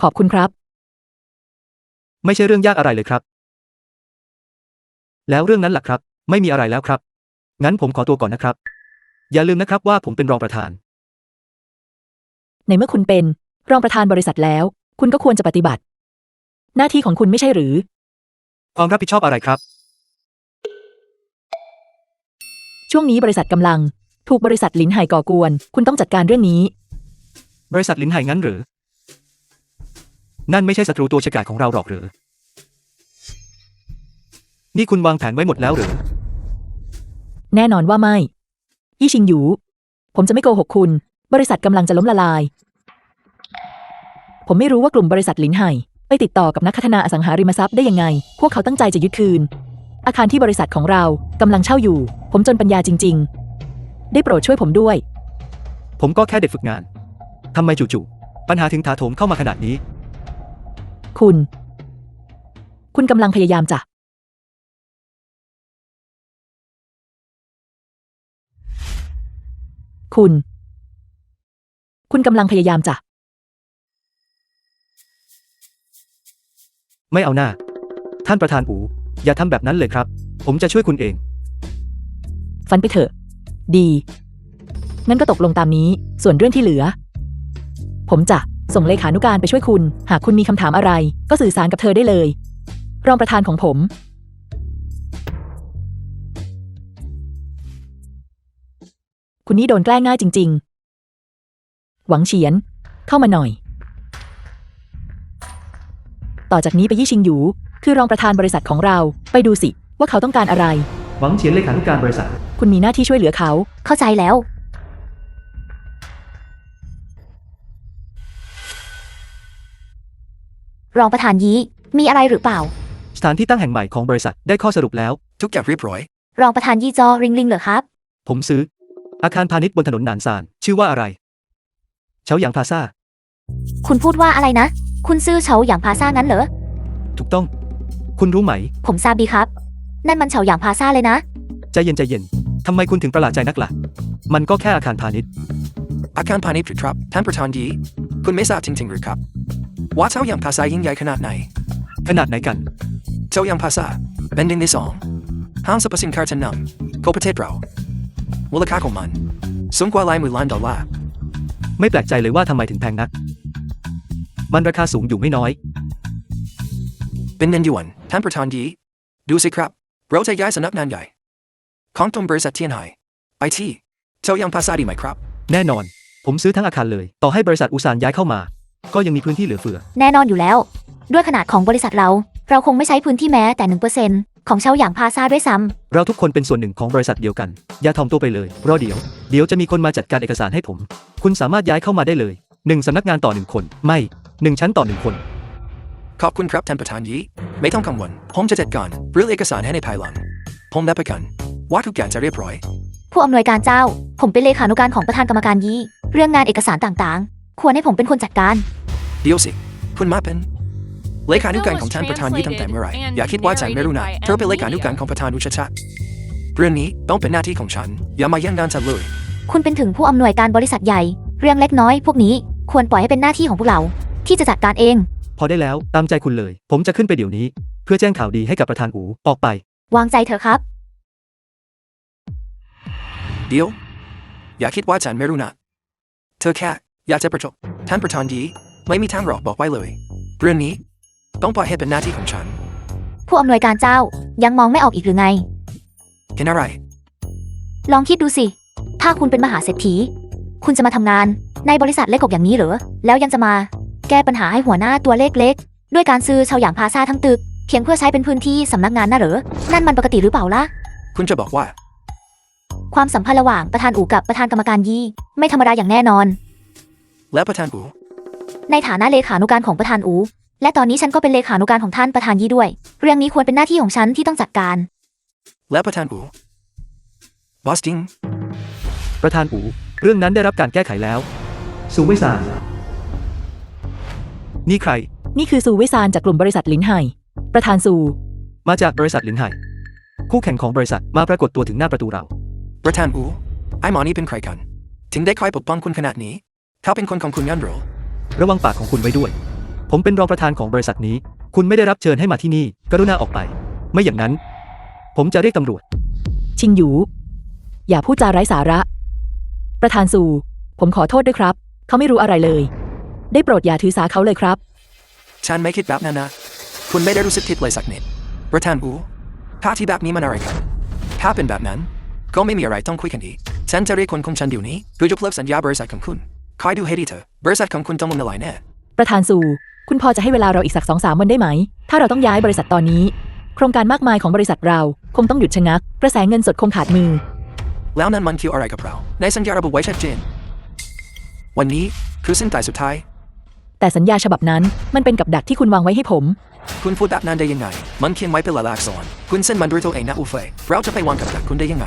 ขอบคุณครับ ไม่ใช่เรื่องยากอะไรเลยครับ แล้วเรื่องนั้นล่ะครับ ไม่มีอะไรแล้วครับ งั้นผมขอตัวก่อนนะครับ อย่าลืมนะครับว่าผมเป็นรองประธาน ในเมื่อคุณเป็นรองประธานบริษัทแล้ว คุณก็ควรจะปฏิบัติ หน้าที่ของคุณไม่ใช่หรือ ความรับผิดชอบอะไรครับ ช่วงนี้บริษัทกำลังถูกบริษัทลินไห่ก่อกวน คุณต้องจัดการเรื่องนี้ บริษัทลินไห่งั้นหรือ นั่นไม่ใช่ศัตรูตัวฉกาจของเราหรอกหรือ นี่คุณวางแผนไว้หมดแล้วหรือ แน่นอนว่าไม่ ยี่ชิงหยู ผมจะไม่โกหกคุณ บริษัทกำลังจะล้มละลาย ผมไม่รู้ว่ากลุ่มบริษัทลินไห่ไปติดต่อกับนักพัฒนาอสังหาริมทรัพย์ได้ยังไง พวกเขาตั้งใจจะยึดคืน อาคารที่บริษัทของเรากำลังเช่าอยู่ ผมจนปัญญาจริง ๆ ได้โปรดช่วยผมด้วย ผมก็แค่เด็กฝึกงาน ทำไมจู่ๆปัญหาถึงถาโถมเข้ามาขนาดนี้ คุณกำลังพยายามจะ คุณกำลังพยายามจะ ไม่เอาหน้า ท่านประธานอูอย่าทำแบบนั้นเลยครับ ผมจะช่วยคุณเอง ฝันไปเถอะ ดี งั้นก็ตกลงตามนี้ ส่วนเรื่องที่เหลือ ผมจะส่งเลขานุการไปช่วยคุณ หากคุณมีคำถามอะไร ก็สื่อสารกับเธอได้เลย รองประธานของผม คุณนี่โดนแกล้งง่ายจริง ๆ หวังเฉียน เข้ามาหน่อย ต่อจากนี้ไปยี่ชิงหยู คือรองประธานบริษัทของเรา ไปดูสิ ว่าเขาต้องการอะไร หวังเฉียนเลขานุการบริษัท คุณมีหน้าที่ช่วยเหลือเขา เข้าใจแล้ว รองประธานยีมีอะไรหรือเปล่า สถานที่ตั้งแห่งใหม่ของบริษัทได้ข้อสรุปแล้ว ทุกอย่างเรียบร้อย รองประธานยีจอริงลิงเหรอครับ ผมซื้อ อาคารพาณิชย์บนถนนหนานซาน ชื่อว่าอะไร เฉาหยางพลาซ่า คุณพูดว่าอะไรนะ คุณซื้อเฉาหยางพาซ่างั้นเหรอ ถูกต้อง คุณรู้ไหม ผมทราบดีครับ นั่นมันเฉาหยางพาซ่าเลยนะ ใจเย็นทำไมคุณถึงประหลาดใจนักล่ะ มันก็แค่อาคารพาณิชย์ อาคารพาณิชย์หรือครับท่านประธานยีคุณไม่ทราบจริงๆหรือครับว่าเจ้าอย่างภาษายิ่งใหญ่ขนาดไหน ขนาดไหนกัน เจ้าอย่างภาษาเป็นหนึ่งในสองห้างสรรพสินค้าชั้นนำของประเทศเรามูลค่าของมันสูงกว่าหลายหมื่นล้านดอลลาร์ ไม่แปลกใจเลยว่าทำไมถึงแพงนัก มันราคาสูงอยู่ไม่น้อย เป็นเงินหยวนท่านประธานยีดูสิครับเราจะย้ายสำนักงานใหญ่ของตรงบริษัทเทียนไห่ไปที่เจ้าอย่างภาษาดีไหมครับ แน่นอน ผมซื้อทั้งอาคารเลย ต่อให้บริษัทอุตสานย้ายเข้ามา ก็ยังมีพื้นที่เหลือเฟือ แน่นอนอยู่แล้ว ด้วยขนาดของบริษัทเราคงไม่ใช้พื้นที่แม้แต่ 1% ของเชาหยางพาซาด้วยซ้ำ เราทุกคนเป็นส่วนหนึ่งของบริษัทเดียวกัน อย่าถ่อมตัวไปเลยรอเดี๋ยวจะมีคนมาจัดการเอกสารให้ผม คุณสามารถย้ายเข้ามาได้เลย1สำนักงานต่อ1คนไม่1ชั้นต่อ1คน ขอบคุณครับท่านประธานยีไม่ต้องกังวลผมจะจัดการเรื่องเอกสารให้ในภายหลังผมรับประกันว่าทุกอย่างจะเรียบร้อย ผู้อำนวยการเจ้า ผมเป็นเลขานุการของประธานกรรมการยี่เรื่องงานเอกสารต่างๆ ควรให้ผมเป็นคนจัดการ เดี๋ยวสิคุณมาเป็นเลขานุการของท่านประธานยี่ตั้งแต่เมื่อไหร่อย่าคิดว่าฉันไม่รู้นะเธอเป็นเลขานุการของประธานอุชชาเรื่องนี้ต้องเป็นหน้าที่ของฉันอย่ามาแย่งงานฉันเลย คุณเป็นถึงผู้อำนวยการบริษัทใหญ่ เรื่องเล็กน้อยพวกนี้ควรปล่อยให้เป็นหน้าที่ของพวกเรา ที่จะจัดการเอง พอได้แล้วตามใจคุณเลย ผมจะขึ้นไปเดี๋ยวนี้ เพื่อแจ้งข่าวดีให้กับประธานอูออกไป วางใจเถอะครับ เดี๋ยวอย่าคิดว่าฉันไม่รู้นะเธอแค่อยากจะประจบท่านประธานยีไม่มีทางหรอกบอกไว้เลยเรื่องนี้ต้องปล่อยให้เป็นหน้าที่ของฉัน ผู้อำนวยการเจ้ายังมองไม่ออกอีกหรือไง เห็นอะไร ลองคิดดูสิ ถ้าคุณเป็นมหาเศรษฐี คุณจะมาทำงานในบริษัทเล็กกอย่างนี้เหรอ แล้วยังจะมาแก้ปัญหาให้หัวหน้าตัวเล็กๆ ด้วยการซื้อเชาหยางพาซาทั้งตึก เพียงเพื่อใช้เป็นพื้นที่สำนักงานน่ะเหรอ นั่นมันปกติหรือเปล่าล่ะ คุณจะบอกว่า ความสัมพันธ์ระหว่างประธานอูกับประธานกรรมการยี่ไม่ธรรมดาอย่างแน่นอน และประธานอู ในฐานะเลขานุการของประธานอู และตอนนี้ฉันก็เป็นเลขานุการของท่านประธานยี่ด้วย เรื่องนี้ควรเป็นหน้าที่ของฉันที่ต้องจัดการ และประธานอูบอสจิง ประธานอูเรื่องนั้นได้รับการแก้ไขแล้วซูไม่ซานนี่ใคร นี่คือซูเวซานจากกลุ่มบริษัทลินไห่ประธานซู มาจากบริษัทลินไห่คู่แข่งของบริษัทมาปรากฏตัวถึงหน้าประตูเรา ประธานอูไอ้หมอนี่เป็นใครกัน ถึงได้คอยปกป้องคุณขนาดนี้เขาเป็นคนของคุณยันโร ระวังปากของคุณไว้ด้วย ผมเป็นรองประธานของบริษัทนี้ คุณไม่ได้รับเชิญให้มาที่นี่กรุณาออกไป ไม่อย่างนั้น ผมจะเรียกตำรวจ ชิงหยูอย่าพูดจาไร้สาระ ประธานซู ผมขอโทษด้วยครับ เขาไม่รู้อะไรเลย ได้โปรดอย่าถือสาเขาเลยครับ ฉันไม่คิดแบบนั้นนะคุณไม่ได้รู้สึกผิดเลยสักนิดประธานอูท่าที่แบบนี้มันอะไรกันถ้าเป็นแบบนั้นก็ไม่มีอะไรต้องคุยกันอีกฉันจะเรียกคนของฉันเดี๋ยวนี้เพื่อจะเลิกสัญญาบริษัทของคุณคอยดูให้ดีเถอะบริษัทของคุณต้องล้มละลายแน่ ประธานซู คุณพอจะให้เวลาเราอีกสัก 2-3 วันได้ไหม ถ้าเราต้องย้ายบริษัทตอนนี้ โครงการมากมายของบริษัทเราคงต้องหยุดชะงัก กระแสเงินสดคงขาดมือ แล้วนั้นมันเกี่ยวอะไรกับเราในสัญญาระบุไว้ชัดเจนวันนี้คือสิ้นตายสุดท้าย แต่สัญญาฉบับนั้นมันเป็นกับดักที่คุณวางไว้ให้ผม คุณพูดแบบนั้นได้ยังไงมันเขียนไว้เป็นหลายอักษรคุณเซ็นมันด้วยตัวเองนะอูเฟยเราจะไปวางกับดักคุณได้ยังไง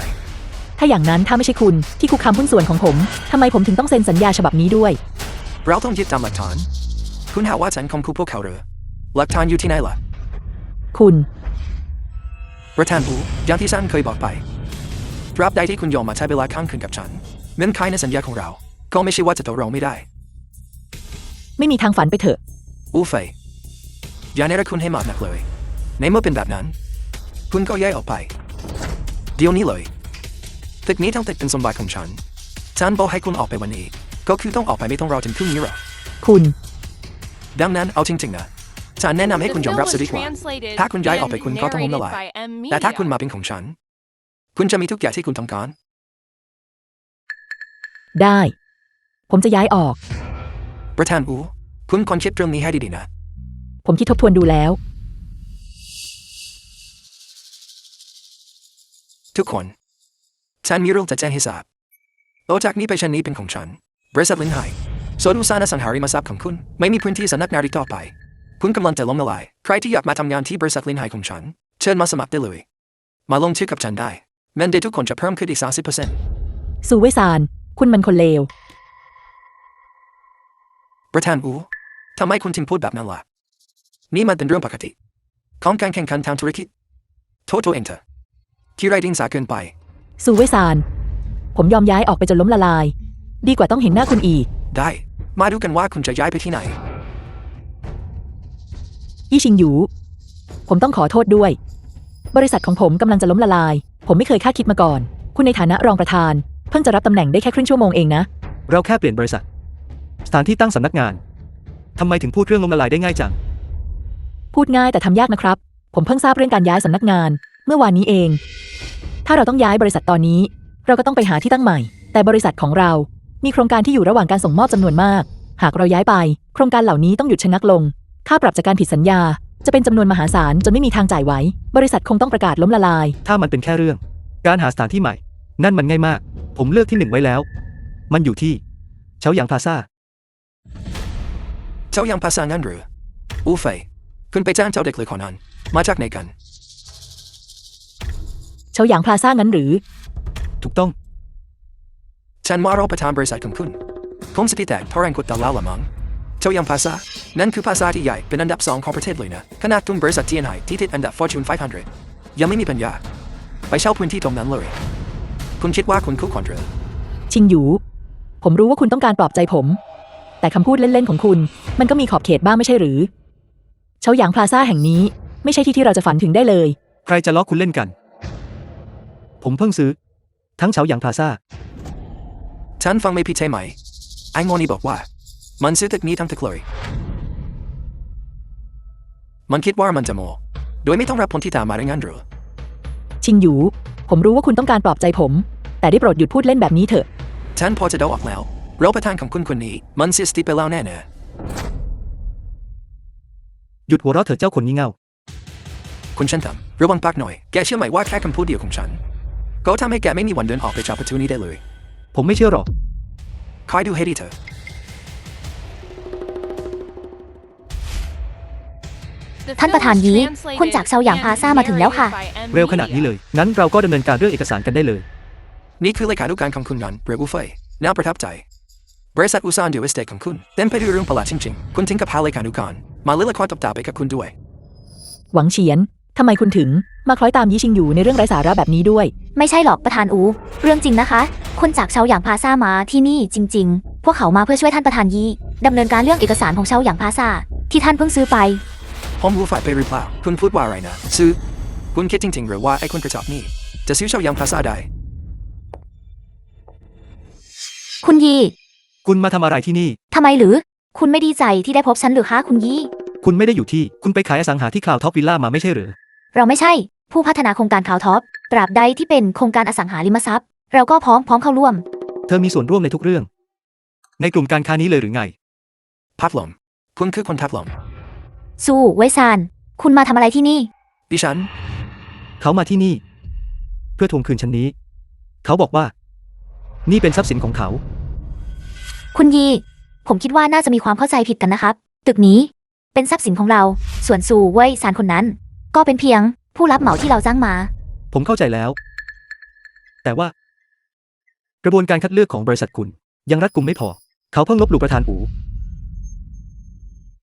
ถ้าอย่างนั้นถ้าไม่ใช่คุณที่คุกคามหุ้นส่วนของผมทำไมผมถึงต้องเซ็นสัญญาฉบับนี้ด้วย เราต้องยึดตามหลักฐานคุณหาว่าฉันข่มขู่พวกเขาหรือหลักฐานอยู่ที่ไหนล่ะ คุณ ประธานอูอย่างที่ฉันเคยบอกไปตราบใดที่คุณยอมมาใช้เวลาค้างคืนกับฉันเงื่อนไขในสัญญาของเราก็ไม่ใช่ว่าจะตกลงไม่ได้ ไม่มีทางฝันไปเถอะ อูเฟยอย่าเนรคุณให้มากนักเลยในเมื่อเป็นแบบนั้นคุณก็ย้ายออกไปเดี๋ยวนี้เลยตึกนี้ทั้งตึกเป็นสมบัติของฉันฉันบอกให้คุณออกไปวันนี้ก็คือต้องออกไปไม่ต้องรอถึงพรุ่งนี้หรอก คุณ ดังนั้นเอาจริงๆนะฉันแนะนำให้ The คุณยอม film รับ was ซะดีกว่า translated ถ้าคุณย้ายออกไป and คุณก็ต้องล้มละลาย narrated by M แต่ถ้า Media. คุณมาเป็นของฉันคุณจะมีทุกอย่างที่คุณต้องการ ได้ ผมจะย้ายออก ประธานอูคุณควรคิดเรื่องนี้ให้ดีๆนะ ผมคิดทบทวนดูแล้ว ทุกคนฉันมีเรื่องจะแจ้งให้ทราบต่อจากนี้ไปชั้นนี้เป็นของฉันบริษัทลินไฮส่วนอุตสาหสังหาริมทรัพย์ของคุณไม่มีพื้นที่สำนักงานอีกต่อไปคุณกำลังจะล้มละลายใครที่อยากมาทำงานที่บริษัทลินไฮของฉันเชิญมาสมัครได้เลยมาลงชื่อกับฉันได้เงินเดือนทุกคนจะเพิ่มขึ้นอีก 30% ซูเวซาน คุณมันคนเลว ประธานอูทำไมคุณถึงพูดแบบนั้นล่ะนี่มันเป็นเรื่องปกติของการแข่งขันทางธุรกิจโทษตัวเองเถอะที่ไรดิ้งสาเกินไป ซูเวซาน ผมยอมย้ายออกไปจนล้มละลาย ดีกว่าต้องเห็นหน้าคุณอีก ได้มาดูกันว่าคุณจะย้ายไปที่ไหน ยี่ชิงหยู ผมต้องขอโทษด้วย บริษัทของผมกำลังจะล้มละลาย ผมไม่เคยคาดคิดมาก่อน คุณในฐานะรองประธาน เพิ่งจะรับตำแหน่งได้แค่ครึ่งชั่วโมงเองนะ เราแค่เปลี่ยนบริษัท สถานที่ตั้งสำนักงานทำไมถึงพูดเรื่องล้มละลายได้ง่ายจัง พูดง่ายแต่ทำยากนะครับ ผมเพิ่งทราบเรื่องการย้ายสำนักงาน เมื่อวานนี้เอง ถ้าเราต้องย้ายบริษัทตอนนี้ เราก็ต้องไปหาที่ตั้งใหม่ แต่บริษัทของเรา มีโครงการที่อยู่ระหว่างการส่งมอบจำนวนมาก หากเราย้ายไป โครงการเหล่านี้ต้องหยุดชะงักลง ค่าปรับจากการผิดสัญญาจะเป็นจำนวนมหาศาลจนไม่มีทางจ่ายไหวบริษัทคงต้องประกาศล้มละลาย ถ้ามันเป็นแค่เรื่อง การหาสถานที่ใหม่ นั่นมันง่ายมาก ผมเลือกที่หนึ่งไว้แล้ว มันอยู่ที่เฉาหยางพลาซ่า เจ้ายังภาษางั้นหรืออูเฟยคุณไปจ้างเจ้าเด็กเลยคนนั้นมาจากไหนกัน เฉาหยางพลาซ่างั้นหรือ ถูกต้อง ฉันมารอประธานบริษัทของคุณคงสติแตกทอแรงกดตาลาละมั้งเจ้ายังภาษานั่นคือภาษาที่ใหญ่เป็นอันดับ2ของประเทศเลยนะขนาดทุนบริษัท TNI ที่ติดอันดับ Fortune 500 ยังไม่มีปัญญาไปเช่าพื้นที่ตรงนั้นเลยคุณคิดว่าคุณคู่ควรหรือ ชิงหยู ผมรู้ว่าคุณต้องการปลอบใจผม แต่คำพูดเล่นๆของคุณมันก็มีขอบเขตบ้างไม่ใช่หรือเฉาหยางพลาซ่าแห่งนี้ไม่ใช่ที่เราจะฝันถึงได้เลย ใครจะล้อคุณเล่นกัน ผมเพิ่งซื้อ ทั้งเฉาหยางพลาซ่า ฉันฟังไม่ผิดใช่ไหมไอ้โงนี่บอกว่ามันซื้อตึกนี้ทั้งตึกเลยมันคิดว่ามันจะโมโดยไม่ต้องรับผลที่ตามมาได้งั้นหรือ ชิงหยู ผมรู้ว่าคุณต้องการปลอบใจผม แต่ได้โปรดหยุดพูดเล่นแบบนี้เถอะ ฉันพอจะเดาออกแล้วเราประธานของคุณคนนี้มันเสียสติไปแล้วแน่ หยุดหัวเราะเถอะเจ้าคนงี่เง่า ๆคุณฉันทำระวังปากหน่อยแกเชื่อไหมว่าแค่คำพูดเดียวของฉันก็ทำให้แกไม่มีวันเดินออกไปจากประตูนี้ได้เลย ผมไม่เชื่อหรอก คอยดูให้ดีเถอะ The ท่าน film ประธาน was ยี translated คุณจากเซาหยางพลาซ่า and มาถึงแล้วค่ะ narrated by M. เร็วขนาดนี้เลย งั้นเราก็ดำเนินการเรื่องเอกสารกันได้เลย นี่คือเลขานุการของคุณนั้นเรืออูเฟยน่าประทับใจบริษัทอุตสาหกรรมเอสเตทของคุณเต็มไปด้วยเรื่องประหลาดจริงๆคุณถึงกับพาเลขานุการมาเล่นละครตบตาไปกับคุณด้วย หวังเฉียน ทำไมคุณถึงมาคล้อยตามยี่ชิงหยูในเรื่องไร้สาระแบบนี้ด้วย ไม่ใช่หรอกประธานอู เรื่องจริงนะคะ คนจากเฉาหยางพลาซ่ามาที่นี่จริง ๆ พวกเขามาเพื่อช่วยท่านประธานยีดำเนินการเรื่องเอกสารของเฉาหยางพลาซ่าที่ท่านเพิ่งซื้อไป ผมรู้ฝ่ายไปหรือเปล่าคุณพูดว่าอะไรนะซื้อคุณคิดจริงๆหรือว่าไอ้คนกระจอกนี่จะซื้อเช่ายังภาษาได้ คุณยี คุณมาทำอะไรที่นี่ ทำไมหรือ คุณไม่ดีใจที่ได้พบฉันหรือคะคุณยี คุณไม่ได้อยู่ที่ คุณไปขายอสังหาที่คลาวท็อปวิลล่ามาไม่ใช่หรือ เราไม่ใช่ผู้พัฒนาโครงการข่าวท็อปตราบใดที่เป็นโครงการอสังหาริมทรัพย์ เราก็พร้อมเข้าร่วม เธอมีส่วนร่วมในทุกเรื่อง ในกลุ่มการค้านี้เลยหรือไง พัดลมคุณคือคนพัดลม สู้ไว้ซานคุณมาทำอะไรที่นี่ ดิฉัน เขามาที่นี่ เพื่อทวงคืนชั้นนี้ เขาบอกว่า นี่เป็นทรัพย์สินของเขา คุณยี ผมคิดว่าน่าจะมีความเข้าใจผิดกันนะครับ ตึกนี้เป็นทรัพย์สินของเรา ส่วนซูเว่ยซานคนนั้น ก็เป็นเพียงผู้รับเหมาที่เราจ้างมา ผมเข้าใจแล้ว แต่ว่า กระบวนการคัดเลือกของบริษัทคุณ ยังรัดกุมไม่พอ เขาเพิ่งลบหลู่ประธานอู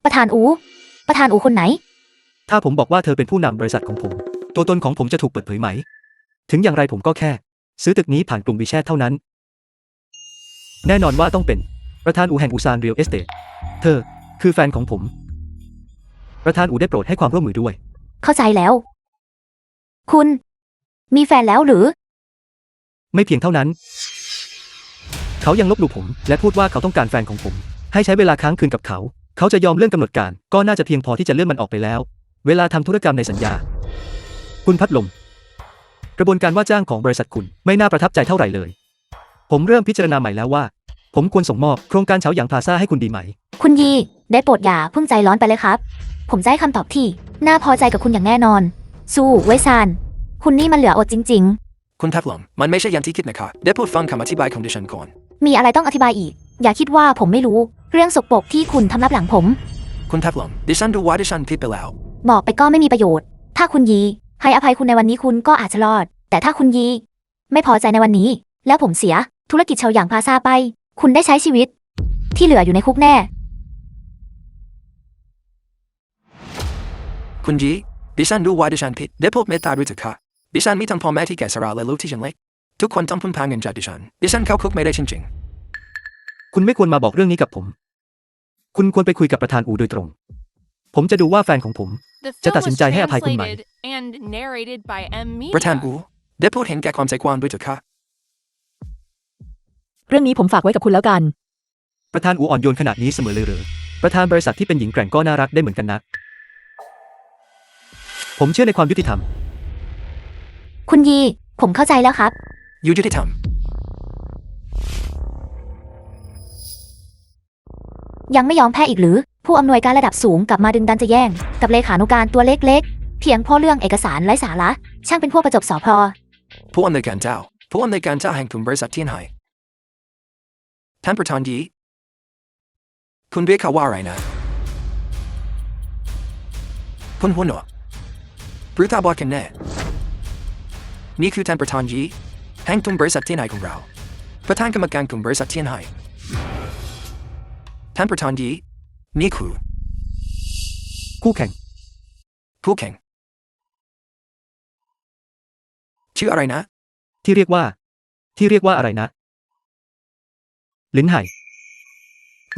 ประธานอูคนไหน ถ้าผมบอกว่าเธอเป็นผู้นำบริษัทของผม ตัวตนของผมจะถูกเปิดเผยไหม ถึงอย่างไรผมก็แค่ ซื้อตึกนี้ผ่านกลุ่มวีแชทเท่านั้น แน่นอนว่าต้องเป็นประธานอูแห่งอูซานเรียลเอสเตทเธอคือแฟนของผม ประธานอูได้โปรดให้ความร่วมมือด้วย เข้าใจแล้ว คุณ มีแฟนแล้วหรือ ไม่เพียงเท่านั้น เขายังลบหลู่ผม และพูดว่าเขาต้องการแฟนของผม ให้ใช้เวลาค้างคืนกับเขา เขาจะยอมเลื่อนกำหนดการ ก็น่าจะเพียงพอที่จะเลื่อนมันออกไปแล้ว เวลาทำธุรกรรมในสัญญา คุณพัดลม กระบวนการว่าจ้างของบริษัทคุณไม่น่าประทับใจเท่าไหร่เลย ผมเริ่มพิจารณาใหม่แล้วว่า ผมควรส่งมอบโครงการเฉาหยางพลาซ่าให้คุณดีไหม คุณยี ได้โปรดอย่าเพิ่งใจร้อนไปเลยครับ ผมจะให้คำตอบที่น่าพอใจกับคุณอย่างแน่นอน สู้ไว้ซานคุณนี่มันเหลืออดจริง คุณพัดลมมันไม่ใช่อย่างที่คิดนะคะได้โปรดฟังคำอธิบายของดิฉันก่อน ๆ มีอะไรต้องอธิบายอีก อย่าคิดว่าผมไม่รู้ เรื่องสกปรกที่คุณทำรับหลังผม คุณพัดลมดิฉันดูว่าดิฉันผิดไปแล้ว บอกไปก็ไม่มีประโยชน์ ถ้าคุณยีให้อภัยคุณในวันนี้คุณก็อาจจะรอด แต่ถ้าคุณยีไม่พอใจในวันนี้ แล้วผมเสียธุรกิจเฉาหยางพลาซ่าไป คุณได้ใช้ชีวิต ที่เหลืออยู่ในคุกแน่ คุณยีดิฉันดูว่าดิฉันผิดได้โปรดเมตตาด้วยเถอะค่ะดิฉันมีทั้งพ่อแม่ที่แก่ชราและลูกที่ยังเล็กทุกคนต้องพึ่งพาเงินจากดิฉันเข้าคุกไม่ได้จริง คุณไม่ควรมาบอกเรื่องนี้กับผม คุณควรไปคุยกับประธานอูโดยตรง ผมจะดูว่าแฟนของผม The จะ film ตัดสิน was ใจให้อภัยคุณไหม translated and narrated by M. ๆประธาน Media. อูได้โปรดเห็นแก่ความใจกว้างด้วยเถอะค่ะ เรื่องนี้ผมฝากไว้กับคุณแล้วกัน ประธานอูอ่อนโยนขนาดนี้เสมอเลยเหรอ ประธานบริษัทที่เป็นหญิงแกร่งก็น่ารักได้เหมือนกันนะ ผมเชื่อในความยุติธรรม คุณยี ผมเข้าใจแล้วครับ ยุติธรรม ยังไม่ยอมแพ้อีกหรือ ผู้อำนวยการระดับสูงกลับมาดึงดันจะแย่งกับเลขานุการตัวเล็กๆเพียงเพราะเรื่องเอกสารไร้สาระช่างเป็นพวกประจบสพ ผู้อำนวยการเจ้าผู้อำนวยการเจ้าแห่งกลุ่มบริษัทเทียนไห่ท่านประธานยีคุณเรียกเขาว่าอะไรนะคุณหัวหนวกหรือตาบอดกันแน่นี่คือท่านประธานยีแห่งกลุ่มบริษัทเทียนไห่ของเราประธานกรรมการกลุ่มบริษัทเทียนไห่ท่านประธานยีนี่คือ คู่แข่ง ผู้แข่งชื่ออะไรนะ ที่เรียกว่าอะไรนะลิ้นไห่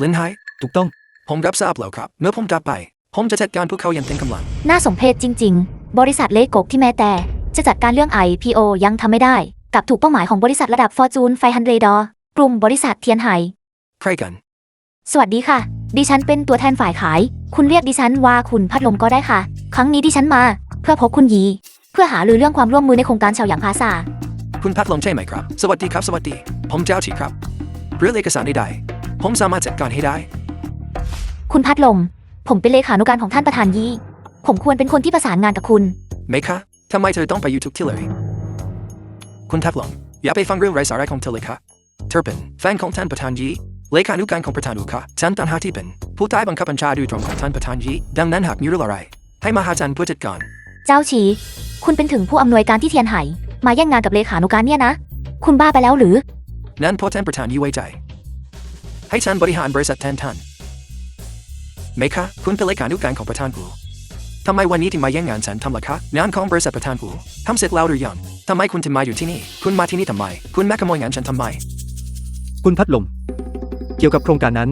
ลินไฮ ถูกต้อง ผมรับทราบแล้วครับเมื่อผมกลับไปผมจะจัดการพวกเขาอย่างเต็มกำลัง น่าสมเพชจริงๆ บริษัทเล็กกกที่แม้แต่จะจัดการเรื่อง IPO ยังทำไม่ได้กลับถูกเป้าหมายของบริษัทระดับ Fortune 500 กลุ่มบริษัทเทียนไห่ ใครกัน สวัสดีค่ะ ดิฉันเป็นตัวแทนฝ่ายขาย คุณเรียกดิฉันว่าคุณพัดลมก็ได้ค่ะ ครั้งนี้ดิฉันมาเพื่อพบคุณยี เพื่อหารือเรื่องความร่วมมือในโครงการเฉาหยางพาซา คุณพัดลมใช่ไหมครับ สวัสดีครับสวัสดี ผมเจ้าฉีครับเรื่องเอกสารใดๆผมสามารถจัดการให้ได้ คุณพัดลม ผมเป็นเลขานุการของท่านประธานยี ผมควรเป็นคนที่ประสานงานกับคุณ ไหมคะทำไมเธอต้องไปอยู่ทุกที่เลยคุณพัดลมอย่าไปฟังเรื่องไร้สาระของเธอเลยค่ะเธอเป็นแฟนของท่านประธานยีเลขานุการของประธานอุค่ะฉันต่างหากที่เป็นผู้ใต้บังคับบัญชาโดยตรงของท่านประธานยีดังนั้นหากมีเรื่องอะไรให้มาหาฉันเพื่อจัดการ เจ้าชี คุณเป็นถึงผู้อำนวยการที่เทียนไห่ มาแย่งงานกับเลขานุการเนี่ยนะ คุณบ้าไปแล้วหรือ นั้นเพราะท่านประธานยีไว้ใจให้ฉันบริหารบริษัทแทนท่านไหมคะคุณเป็นเลขานุการของประธานกูทำไมวันนี้ถึงมาแย่งงานฉันทำล่ะคะงานของบริษัทประธานกูทำเสร็จแล้วหรือยังทำไมคุณถึงมาอยู่ที่นี่คุณมาที่นี่ทำไมคุณมาขโมยงานฉันทำไม คุณพัดลม เกี่ยวกับโครงการนั้น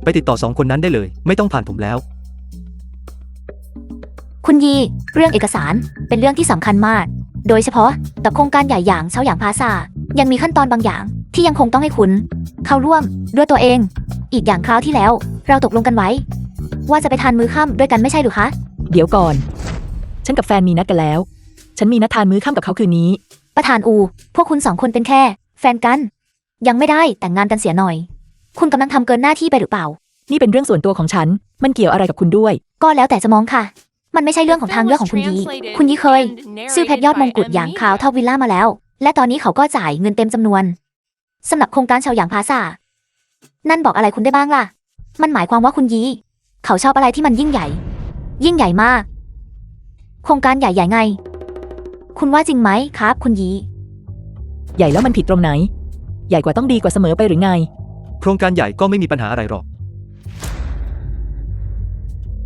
ไปติดต่อ2 คนนั้นได้เลย ไม่ต้องผ่านผมแล้ว คุณยี เรื่องเอกสารเป็นเรื่องที่สำคัญมาก โดยเฉพาะกับโครงการใหญ่อย่างเฉาหยางพาซายังมีขั้นตอนบางอย่างที่ยังคงต้องให้คุณเข้าร่วมด้วยตัวเอง อีกอย่างคราวที่แล้ว เราตกลงกันไว้ ว่าจะไปทานมื้อค่ำด้วยกันไม่ใช่หรือคะ เดี๋ยวก่อน ฉันกับแฟนมีนัดกันแล้ว ฉันมีนัดทานมื้อค่ำกับเขาคืนนี้ ประธานอู พวกคุณ2 คนเป็นแค่ แฟนกัน ยังไม่ได้แต่งงานกันเสียหน่อย คุณกำลังทำเกินหน้าที่ไปหรือเปล่า นี่เป็นเรื่องส่วนตัวของฉัน มันเกี่ยวอะไรกับคุณด้วย ก็แล้วแต่จะมองค่ะ มันไม่ใช่เรื่องของทางเลือกของคุณยี คุณยีเคย ซื้อเพชรยอดมงกุฎอย่างคราวท็อปวิลล่ามาแล้ว และตอนนี้เขาก็จ่ายเงินเต็มจำนวนสำหรับโครงการเฉาหยางพาซานั่นบอกอะไรคุณได้บ้างล่ะ มันหมายความว่าคุณยี เขาชอบอะไรที่มันยิ่งใหญ่ ยิ่งใหญ่มาก โครงการใหญ่ๆไง คุณว่าจริงไหมครับ คุณยี ใหญ่แล้วมันผิดตรงไหน ใหญ่กว่าต้องดีกว่าเสมอไปหรือไง โครงการใหญ่ก็ไม่มีปัญหาอะไรหรอก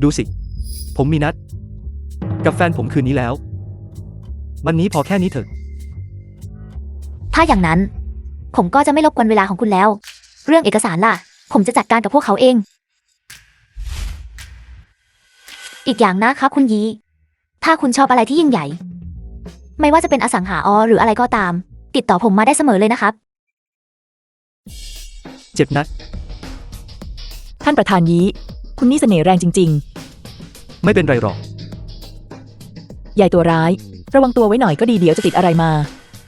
ดูสิ ผมมีนัด กับแฟนผมคืนนี้แล้ว วันนี้พอแค่นี้เถอะ ถ้าอย่างนั้น ผมก็จะไม่รบกวนเวลาของคุณแล้ว เรื่องเอกสารล่ะ ผมจะจัดการกับพวกเขาเอง อีกอย่างนะครับคุณยี ถ้าคุณชอบอะไรที่ยิ่งใหญ่ ไม่ว่าจะเป็นอสังหาหรืออะไรก็ตาม ติดต่อผมมาได้เสมอเลยนะครับ เจ็บนัก ท่านประธานยีคุณนี่เสน่ห์แรงจริง ไม่เป็นไรหรอก ๆ ใหญ่ตัวร้าย ระวังตัวไว้หน่อยก็ดีเดี๋ยวจะติดอะไรมา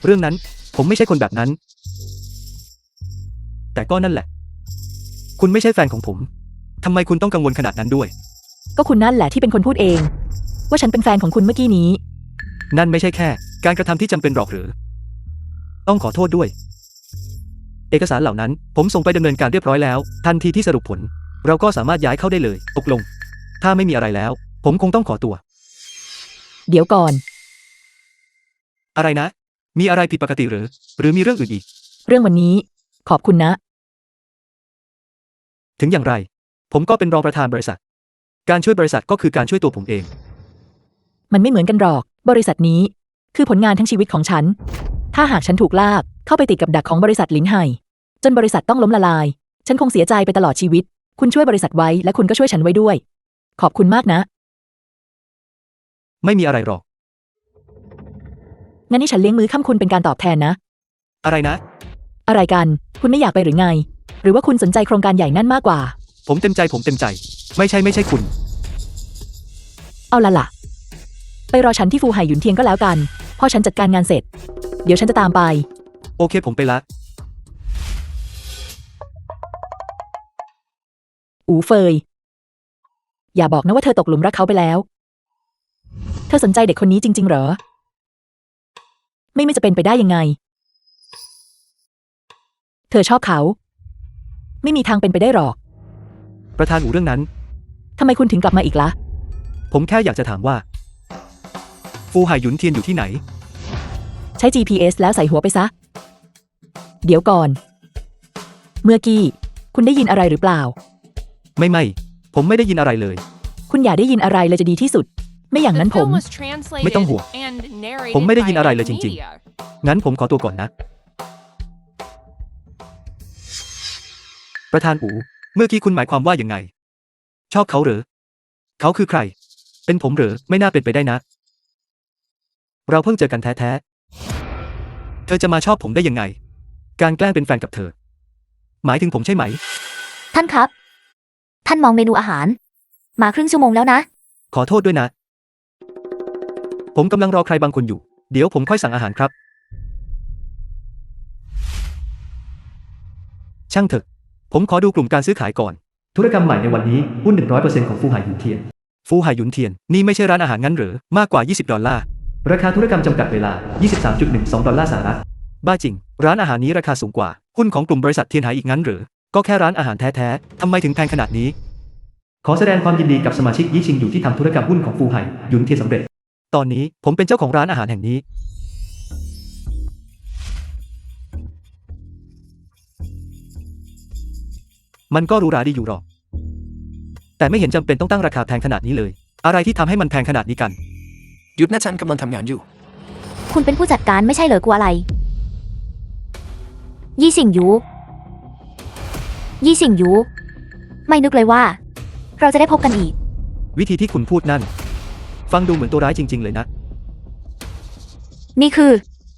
เรื่องนั้น ผมไม่ใช่คนแบบนั้น แต่ก็นั่นแหละ คุณไม่ใช่แฟนของผม ทำไมคุณต้องกังวลขนาดนั้นด้วย ก็คุณนั่นแหละที่เป็นคนพูดเอง ว่าฉันเป็นแฟนของคุณเมื่อกี้นี้ นั่นไม่ใช่แค่ การกระทำที่จำเป็นหรอกหรือ ต้องขอโทษด้วย เอกสารเหล่านั้น ผมส่งไปดำเนินการเรียบร้อยแล้ว ทันทีที่สรุปผล เราก็สามารถย้ายเข้าได้เลย ตกลง ถ้าไม่มีอะไรแล้ว ผมคงต้องขอตัว เดี๋ยวก่อน อะไรนะ มีอะไรผิดปกติหรือมีเรื่องอื่นอีก เรื่องวันนี้ ขอบคุณนะ ถึงอย่างไร ผมก็เป็นรองประธานบริษัท การช่วยบริษัทก็คือการช่วยตัวผมเอง มันไม่เหมือนกันหรอก บริษัทนี้ คือผลงานทั้งชีวิตของฉัน ถ้าหากฉันถูกลากเข้าไปติดกับดักของบริษัทลิ้นไห่จนบริษัทต้องล้มละลาย ฉันคงเสียใจไปตลอดชีวิต คุณช่วยบริษัทไว้และคุณก็ช่วยฉันไว้ด้วย ขอบคุณมากนะ ไม่มีอะไรหรอก งั้นนี่ฉันเลี้ยงมื้อค่ำคุณเป็นการตอบแทนนะ อะไรนะ อะไรกัน คุณไม่อยากไปหรือไง หรือว่าคุณสนใจโครงการใหญ่นั่นมากกว่า ผมเต็มใจ ไม่ใช่คุณ เอาล่ะ ไปรอฉันที่ฟูไห่หยุนเทียงก็แล้วกัน พอฉันจัดการงานเสร็จ เดี๋ยวฉันจะตามไป โอเคผมไปละ อูเฟย อย่าบอกนะว่าเธอตกหลุมรักเขาไปแล้ว เธอสนใจเด็กคนนี้จริงๆเหรอ ไม่จะเป็นไปได้ยังไง เธอชอบเขา ไม่มีทางเป็นไปได้หรอก ประธานอู่เรื่องนั้น ทำไมคุณถึงกลับมาอีกล่ะ ผมแค่อยากจะถามว่า ฟูหายหยุนเทียนอยู่ที่ไหน ใช้ GPS แล้วใส่หัวไปซะ เดี๋ยวก่อน เมื่อกี้ คุณได้ยินอะไรหรือเปล่า ไม่ ผมไม่ได้ยินอะไรเลย คุณอย่าได้ยินอะไรเลยจะดีที่สุด ไม่อย่าง The นั้นผม film was translated ไม่ต้องห่วง and narrated ผมไม่ได้ยิน by อะไรเลยจริง Media. งั้นผมขอตัวก่อนนะ ประธานอู่เมื่อกี้คุณหมายความว่ายังไง ชอบเขาเหรอ เขาคือใคร เป็นผมเหรอ ไม่น่าเป็นไปได้นะ เราเพิ่งเจอกันแท้ๆ เธอจะมาชอบผมได้ยังไง การแกล้งเป็นแฟนกับเธอ หมายถึงผมใช่ไหม ท่านครับ ท่านมองเมนูอาหาร มาครึ่งชั่วโมงแล้วนะ ขอโทษด้วยนะ ผมกำลังรอใครบางคนอยู่ เดี๋ยวผมค่อยสั่งอาหารครับ ช่างเถอะ ผมขอดูกลุ่มการซื้อขายก่อน ธุรกรรมใหม่ในวันนี้หุ้น 100% ของฟูหายหยุนเทียน ฟูหายหยุนเทียน นี่ไม่ใช่ร้านอาหารงั้นเหรอ มากกว่า$20 ราคาธุรกรรมจำกัดเวลา $23.12 สหรัฐ บ้าจริง ร้านอาหารนี้ราคาสูงกว่า หุ้นของกลุ่มบริษัทเทียนหายอีกงั้นเหรอ ก็แค่ร้านอาหารแท้ๆ ทำไมถึงแพงขนาดนี้ ขอแสดงความยินดีกับสมาชิกยี่ชิงอยู่ที่ทำธุรกรรมหุ้นของฟูหายหยุนเทียนสำเร็จ ตอนนี้ผมเป็นเจ้าของร้านอาหารแห่งนี้ มันก็หรูหราดีอยู่หรอก แต่ไม่เห็นจำเป็นต้องตั้งราคาแพงขนาดนี้เลย อะไรที่ทำให้มันแพงขนาดนี้กัน หยุดนะฉันกำลังทำงานอยู่ คุณเป็นผู้จัดการไม่ใช่เหรอกลัวอะไร ยี่สิงหยู ไม่นึกเลยว่า เราจะได้พบกันอีก วิธีที่คุณพูดนั่น ฟังดูเหมือนตัวร้ายจริงๆเลยนะ นี่คือ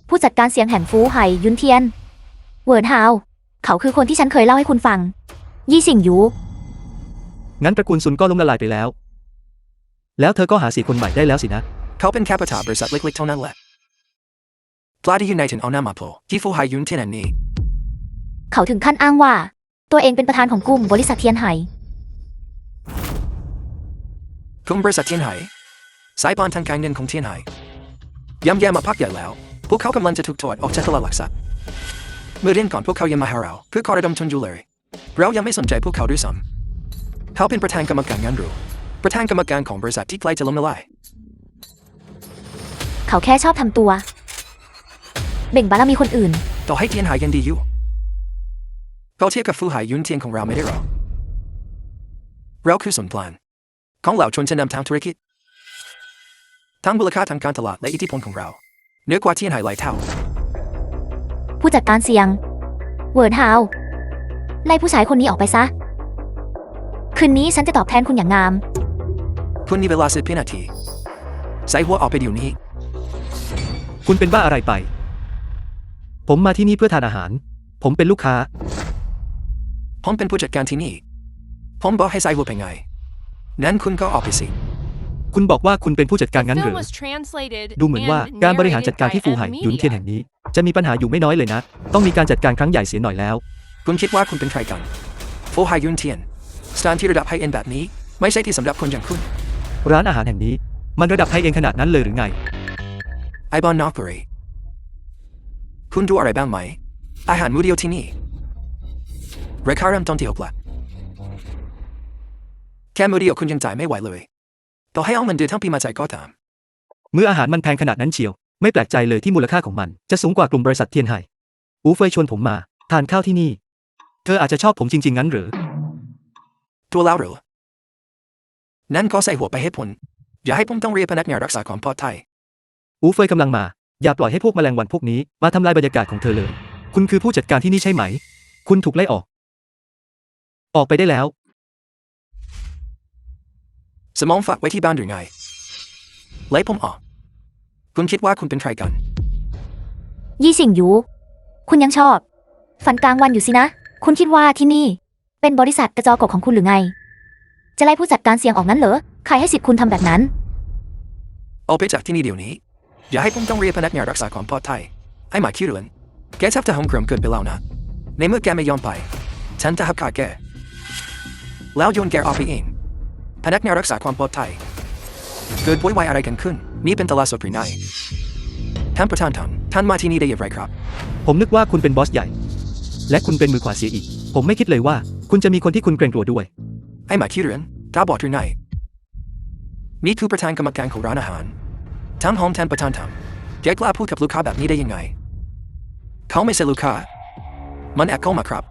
ผู้จัดการเสียงแห่งฟูไห่ยุนเทียน เวิร์นฮาว เขาคือคนที่ฉันเคยเล่าให้คุณฟัง ยี่สิงหยู งั้นตระกูลซุนก็ล้มละลายไปแล้ว แล้วเธอก็หา4 คนใหม่ได้แล้วสินะ เขาเป็นแค่ประธานบริษัทเล็กๆเท่านั้นแหละปลาที่อยู่ในถึงเอาหน้ามาโผล่ที่ฟูหายยุนเทียนอันนี้ เขาถึงขั้นอ้างว่า ตัวเองเป็นประธานของกลุ่มบริษัทเทียนไห่ กลุ่มบริษัทเทียนหายสายปานทางการเงินของเทียนหายย่ำแย่มาพักใหญ่แล้ว พวกเขากำลังจะถูกถอดออกจากตลาดหลักทรัพย์เมื่อเรียนก่อนพวกเขายังมาหาเราเพื่อขอระดมทุนอยู่เลยเรายังไม่สนใจพวกเขาด้วยซ้ำเขาเป็นประธานกรรมการงานหรูประธานกรรมการของบริษัทที่ใกล้จะล้มละลาย เขาแค่ชอบทำตัว เบ่งบารมีคนอื่น ต่อให้เทียนหายยังดีอยู่ก็เทียบกับฟูหายยุนเทียนของเราไม่ได้หรอกเราคือส่วนกลางของเหล่าชนชั้นนำทางธุรกิจทั้งมูลค่าทางการตลาดและอิทธิพลของเราเหนือกว่าเทียนหายหลายเท่า ผู้จัดการเสียง เวิร์นฮาว ไล่ผู้ชายคนนี้ออกไปซะ คืนนี้ฉันจะตอบแทนคุณอย่างงาม คุณมีเวลา10 นาทีใส่หัวออกไปเดี๋ยวนี้ คุณเป็นบ้าอะไรไป ผมมาที่นี่เพื่อทานอาหาร ผมเป็นลูกค้า ผมเป็นผู้จัดการที่นี่ผมบอกให้ใส่หัวไปไงนั้นคุณก็ออกไปสิ คุณบอกว่าคุณเป็นผู้จัดการ The งั้นเหร film อ was translated ดูเหมือนว่า and การบริหารจัดการ narrated ที่ฟู by หาย Ed หยุนเทียน Media. แห่งนี้ จะมีปัญหาอยู่ไม่น้อยเลยนะ ต้องมีการจัดการครั้งใหญ่เสียหน่อยแล้ว คุณคิดว่าคุณเป็นใครกันฟูหายยุนเทียนสถานที่ระดับไฮเอ็นแบบนี้ไม่ใช่ที่สำหรับคนอย่างคุณ ร้านอาหารแห่งนี้ มันระดับไฮเอ็นขนาดนั้นเลยหรือไง ไอบอนนอกเรคุณดูอะไรบ้างไหมอาหารมื้อเดียวที่นี่ราคาเริ่มต้นที่6 หลักแค่มื้อเดียวคุณยังจ่ายไม่ไหวเลยต่อให้เอาเงินเดือนทั้งปีมาจ่ายก็ตาม มื้ออาหารมันแพงขนาดนั้นเชียว ไม่แปลกใจเลยที่มูลค่าของมันจะสูงกว่ากลุ่มบริษัทเทียนไห่อูเฟยชวนผมมาทานข้าวที่นี่ เธออาจจะชอบผมจริงๆงั้นเหรอ ตัวแล้วเหรอนั่นก็ใส่หัวไปให้พ้นอย่าให้ผมต้องเรียกพนักงานรักษาความปลอดภัย อูเฟยกำลังมา อย่าปล่อยให้พวกแมลงวันพวกนี้มาทำลายบรรยากาศของเธอเลย คุณคือผู้จัดการที่นี่ใช่ไหม คุณถูกไล่ออก ออกไปได้แล้ว สมองฝากไว้ที่บ้านหรือไงไล่ผมออกคุณคิดว่าคุณเป็นใครกัน ยี่สิงหยู คุณยังชอบ ฝันกลางวันอยู่สินะ คุณคิดว่าที่นี่ เป็นบริษัทกระจอกของคุณหรือไง จะไล่ผู้จัดการเสียงออกนั้นเหรอ ใครให้สิทธิ์คุณทำแบบนั้น ออกไปจากที่นี่เดี๋ยวนี้อย่าให้ผมต้องเรียกพนักงานรักษาความปลอดภัยไอ้หมาคิดเรื่องแกทับจะห้องเครื่องเกินไปแล้วนะในเมื่อแกไม่ยอมไปฉันจะหักขาแกแล้วโยนแกออกไปเอง พนักงานรักษาความปลอดภัยเกิดวุ่นวายอะไรกันขึ้นนี่เป็นตลาดสดหรือไงท่านประธานท่านมาที่นี่ได้อย่างไรครับ ผมนึกว่าคุณเป็นบอสใหญ่ และคุณเป็นมือขวาเสียอีก ผมไม่คิดเลยว่า คุณจะมีคนที่คุณเกรงกลัวด้วย ไอ้หมาขี้เรือนตาบอดหรือไงนี่คือประธานกรรมการของร้านอาหารทำหอมแทนประธานทำแกกล้าพูดกับลูกค้าแบบนี้ได้ยังไงเขาไม่ใช่ลูกค้ามันแอบเข้ามาครับ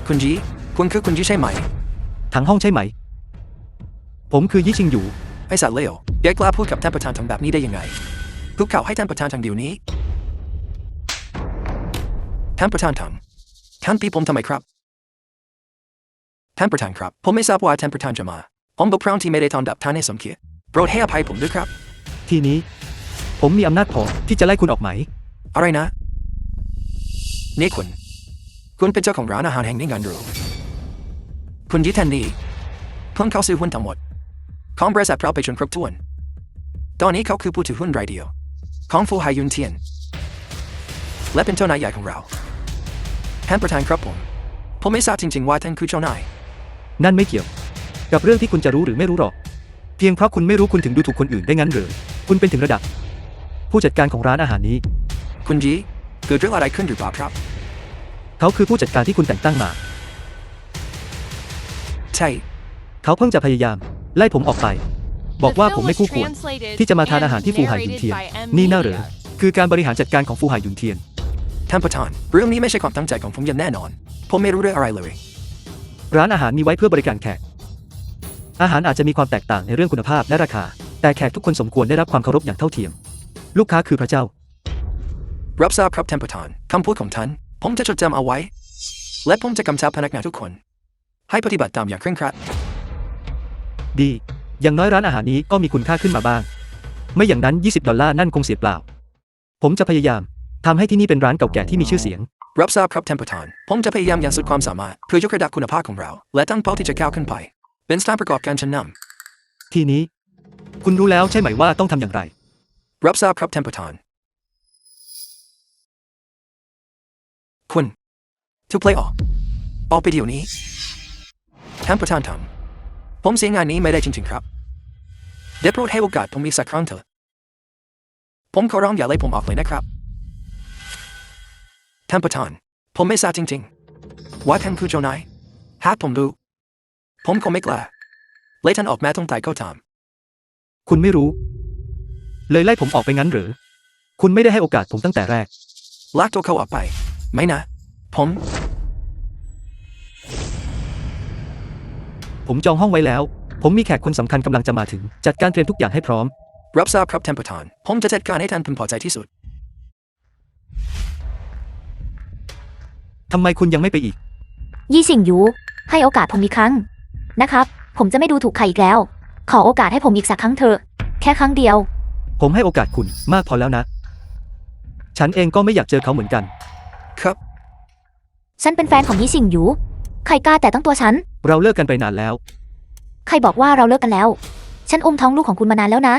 คุณจีคุณคือคุณจีใช่ไหม ทั้งห้องใช่ไหม ผมคือยี่ชิงอยู่ ไอ้สัตว์เลวแกกล้าพูดกับท่านประธานทำแบบนี้ได้ยังไงคุกเข่าให้ท่านประธานทางเดี๋ยวนี้ท่านประธานทำท่านตีผมทำไมครับท่านประธานครับผมไม่ทราบว่าท่านประธานจะมาผมบกพร่องที่ไม่ได้ทำดับท่านให้สมเกียรติโปรดให้อภัยผมด้วยครับ ทีนี้ ผมมีอำนาจพอที่จะไล่คุณออกไหม อะไรนะนี่คุณเป็นเจ้าของร้านอาหารแห่งนี้งั้นหรือคุณยึดแทนนี่เพิ่งเข้าซื้อหุ้นทั้งหมดของบริษัทเราไปจนครบถ้วนตอนนี้เขาคือผู้ถือหุ้นรายเดียวของฟูไฮยุนเทียนและเป็นเจ้านายใหญ่ของเราท่านประธานครับผมไม่ทราบจริงๆว่าท่านคือเจ้านาย นั่นไม่เกี่ยว กับเรื่องที่คุณจะรู้หรือไม่รู้หรอก เพียงเพราะคุณไม่รู้คุณถึงดูถูกคนอื่นได้งั้นหรือ คุณเป็นถึงระดับ ผู้จัดการของร้านอาหารนี้ คุณจีเกิดเรื่องอะไรขึ้นหรือเปล่าครับ เขาคือผู้จัดการที่คุณแต่งตั้งมา ใช่ เขาเพิ่งจะพยายาม ไล่ผมออกไป บอกว่าผมไม่คู่ควร ที่จะมาทานอาหารที่ฟูหายยุนเทียน นี่น่าเหรอ คือการบริหารจัดการของฟูหายยุนเทียน ท่านประธานเรื่องนี้ไม่ใช่ความตั้งใจของผมอย่างแน่นอนผมไม่รู้เรื่องอะไรเลย ร้านอาหารมีไว้เพื่อบริการแขก อาหารอาจจะมีความแตกต่างในเรื่องคุณภาพและราคา แต่แขกทุกคนสมควรได้รับความเคารพอย่างเท่าเทียม ลูกค้าคือพระเจ้า รับทราบครับท่านประธานคำพูดของท่านผมจะจดจำเอาไว้ และผมจะกำชับพนักงานทุกคน ให้ปฏิบัติตามอย่างเคร่งครัด ดี อย่างน้อยร้านอาหารนี้ก็มีคุณค่าขึ้นมาบ้าง ไม่อย่างนั้น$20นั่นคงเสียเปล่า ผมจะพยายามทำให้ที่นี่เป็นร้านเก่าแก่ที่มีชื่อเสียง รับทราบครับท่านประธานผมจะพยายามอย่างสุดความสามารถเพื่อยกระดับคุณภาพของเรา และตั้งเป้าที่จะก้าวขึ้นไป เป็นสถานประกอบการชั้นน ทีนี้ คุณรู้แล้วใช่ไหมว่าต้องทำอย่างไร ำรับทราบครับท่านประธานคุณทุกเพลย์ออกไปเดี๋ยวนี้ท่านประธานทำผมเสียงานนี้ไม่ได้จริงๆครับได้โปรดให้โอกาสผมอีกสักครั้งเถอะผมขอร้องอย่าไล่ผมออกเลยนะครับท่านประธานผมไม่ทราบจริงๆว่าท่านคือเจ้านายหากผมรู้ผมคงไม่กล้าไล่ท่านออกแม้ต้องตายก็ตาม คุณไม่รู้ เลยไล่ผมออกไปงั้นหรือ คุณไม่ได้ให้โอกาสผมตั้งแต่แรก ลากตัวเขาออกไปไม่นะผม ผมจองห้องไว้แล้ว ผมมีแขกคนสำคัญกำลังจะมาถึง จัดการเตรียมทุกอย่างให้พร้อม รับทราบครับท่านประธานผมจะจัดการให้ท่านพึงพอใจที่สุด ทำไมคุณยังไม่ไปอีก ยี่สิงหยูให้โอกาสผมอีกครั้งนะครับ ผมจะไม่ดูถูกใครอีกแล้ว ขอโอกาสให้ผมอีกสักครั้งเถอะ แค่ครั้งเดียว ผมให้โอกาสคุณมากพอแล้วนะ ฉันเองก็ไม่อยากเจอเขาเหมือนกัน ครับ ฉันเป็นแฟนของยี่สิงหยูใครกล้าแต่ต้องตัวฉัน เราเลิกกันไปนานแล้ว ใครบอกว่าเราเลิกกันแล้ว ฉันอุ้มท้องลูกของคุณมานานแล้วนะ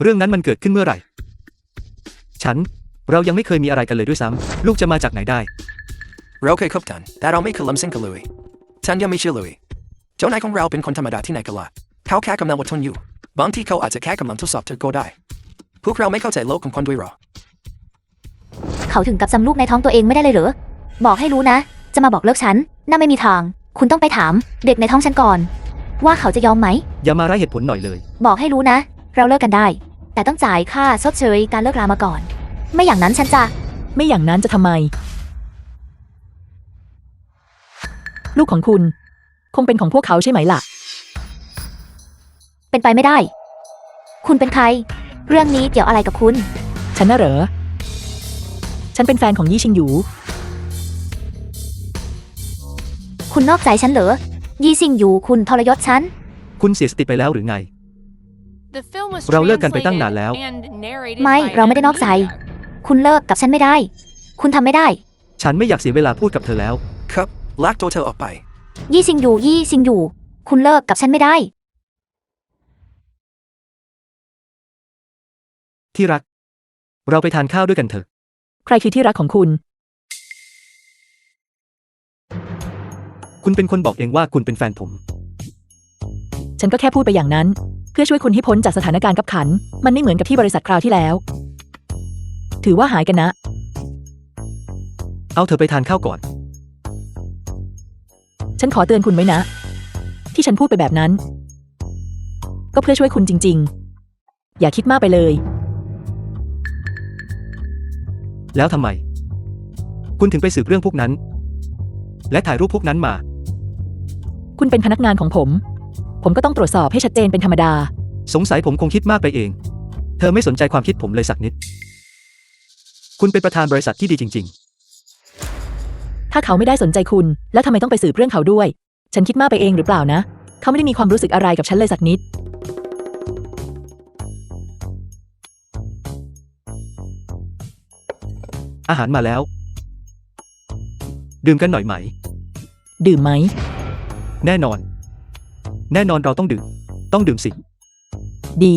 เรื่องนั้นมันเกิดขึ้นเมื่อไหร่ เรายังไม่เคยมีอะไรกันเลยด้วยซ้ำ ลูกจะมาจากไหนได้ เราเคยคบกันแต่เราไม่เคยล้ำเส้นกันเลยท่านยังไม่เชื่อเลยเจ้านายของเราเป็นคนธรรมดาที่ไหนกันล่ะเขาแค่กำลังอดทนอยู่บางทีเขาอาจจะแค่กำลังทดสอบเธอก็ได้พวกเราไม่เข้าใจโลกของคนด้วยหรอ เขาถึงกับจำลูกในท้องตัวเองไม่ได้เลยเหรอ บอกให้รู้นะ จะมาบอกเลิกฉันน่าไม่มีทาง คุณต้องไปถามเด็กในท้องฉันก่อน ว่าเขาจะยอมไหม อย่ามาไร้เหตุผลหน่อยเลย บอกให้รู้นะ เราเลิกกันได้ แต่ต้องจ่ายค่าชดเชยการเลิกรามาก่อน ไม่อย่างนั้นฉันจะ ไม่อย่างนั้นจะทำไม ลูกของคุณ คงเป็นของพวกเขาใช่ไหมล่ะ เป็นไปไม่ได้ คุณเป็นใคร เรื่องนี้เกี่ยวอะไรกับคุณ ฉันน่ะเหรอ ฉันเป็นแฟนของยี่ชิงหยู คุณนอกใจฉันเหรอ ยี่ซิงอยู่คุณทรยศฉัน คุณเสียสติไปแล้วหรือไง The film was เราเลิกกันไปตั้งนานแล้ว translated and narrated ไม่ by เราไม่ได้นอกใจ Amnesia. คุณเลิกกับฉันไม่ได้ คุณทำไม่ได้ ฉันไม่อยากเสียเวลาพูดกับเธอแล้ว ครับลากตัวเธอออกไป ยี่ซิงอยู่ คุณเลิกกับฉันไม่ได้ ที่รัก เราไปทานข้าวด้วยกันเถอะ ใครคือที่รักของคุณ คุณเป็นคนบอกเองว่าคุณเป็นแฟนผม ฉันก็แค่พูดไปอย่างนั้น เพื่อช่วยคุณให้พ้นจากสถานการณ์ขับขัน มันไม่เหมือนกับที่บริษัทคราวที่แล้ว ถือว่าหายกันนะ เอาเธอไปทานข้าวก่อน ฉันขอเตือนคุณไว้นะ ที่ฉันพูดไปแบบนั้น ก็เพื่อช่วยคุณจริงๆ อย่าคิดมากไปเลย แล้วทำไม คุณถึงไปสืบเรื่องพวกนั้น และถ่ายรูปพวกนั้นมา คุณเป็นพนักงานของผม ผมก็ต้องตรวจสอบให้ชัดเจนเป็นธรรมดา สงสัยผมคงคิดมากไปเอง เธอไม่สนใจความคิดผมเลยสักนิด คุณเป็นประธานบริษัทที่ดีจริง ถ้าเขาไม่ได้สนใจคุณ แล้วทำไมต้องไปสืบเรื่องเขาด้วย ฉันคิดมากไปเองหรือเปล่านะ เขาไม่ได้มีความรู้สึกอะไรกับฉันเลยสักนิด ๆ อาหารมาแล้ว ดื่มกันหน่อยไหม ดื่มไหม แน่นอน แน่นอนเราต้องดื่ม ต้องดื่มสิ ดี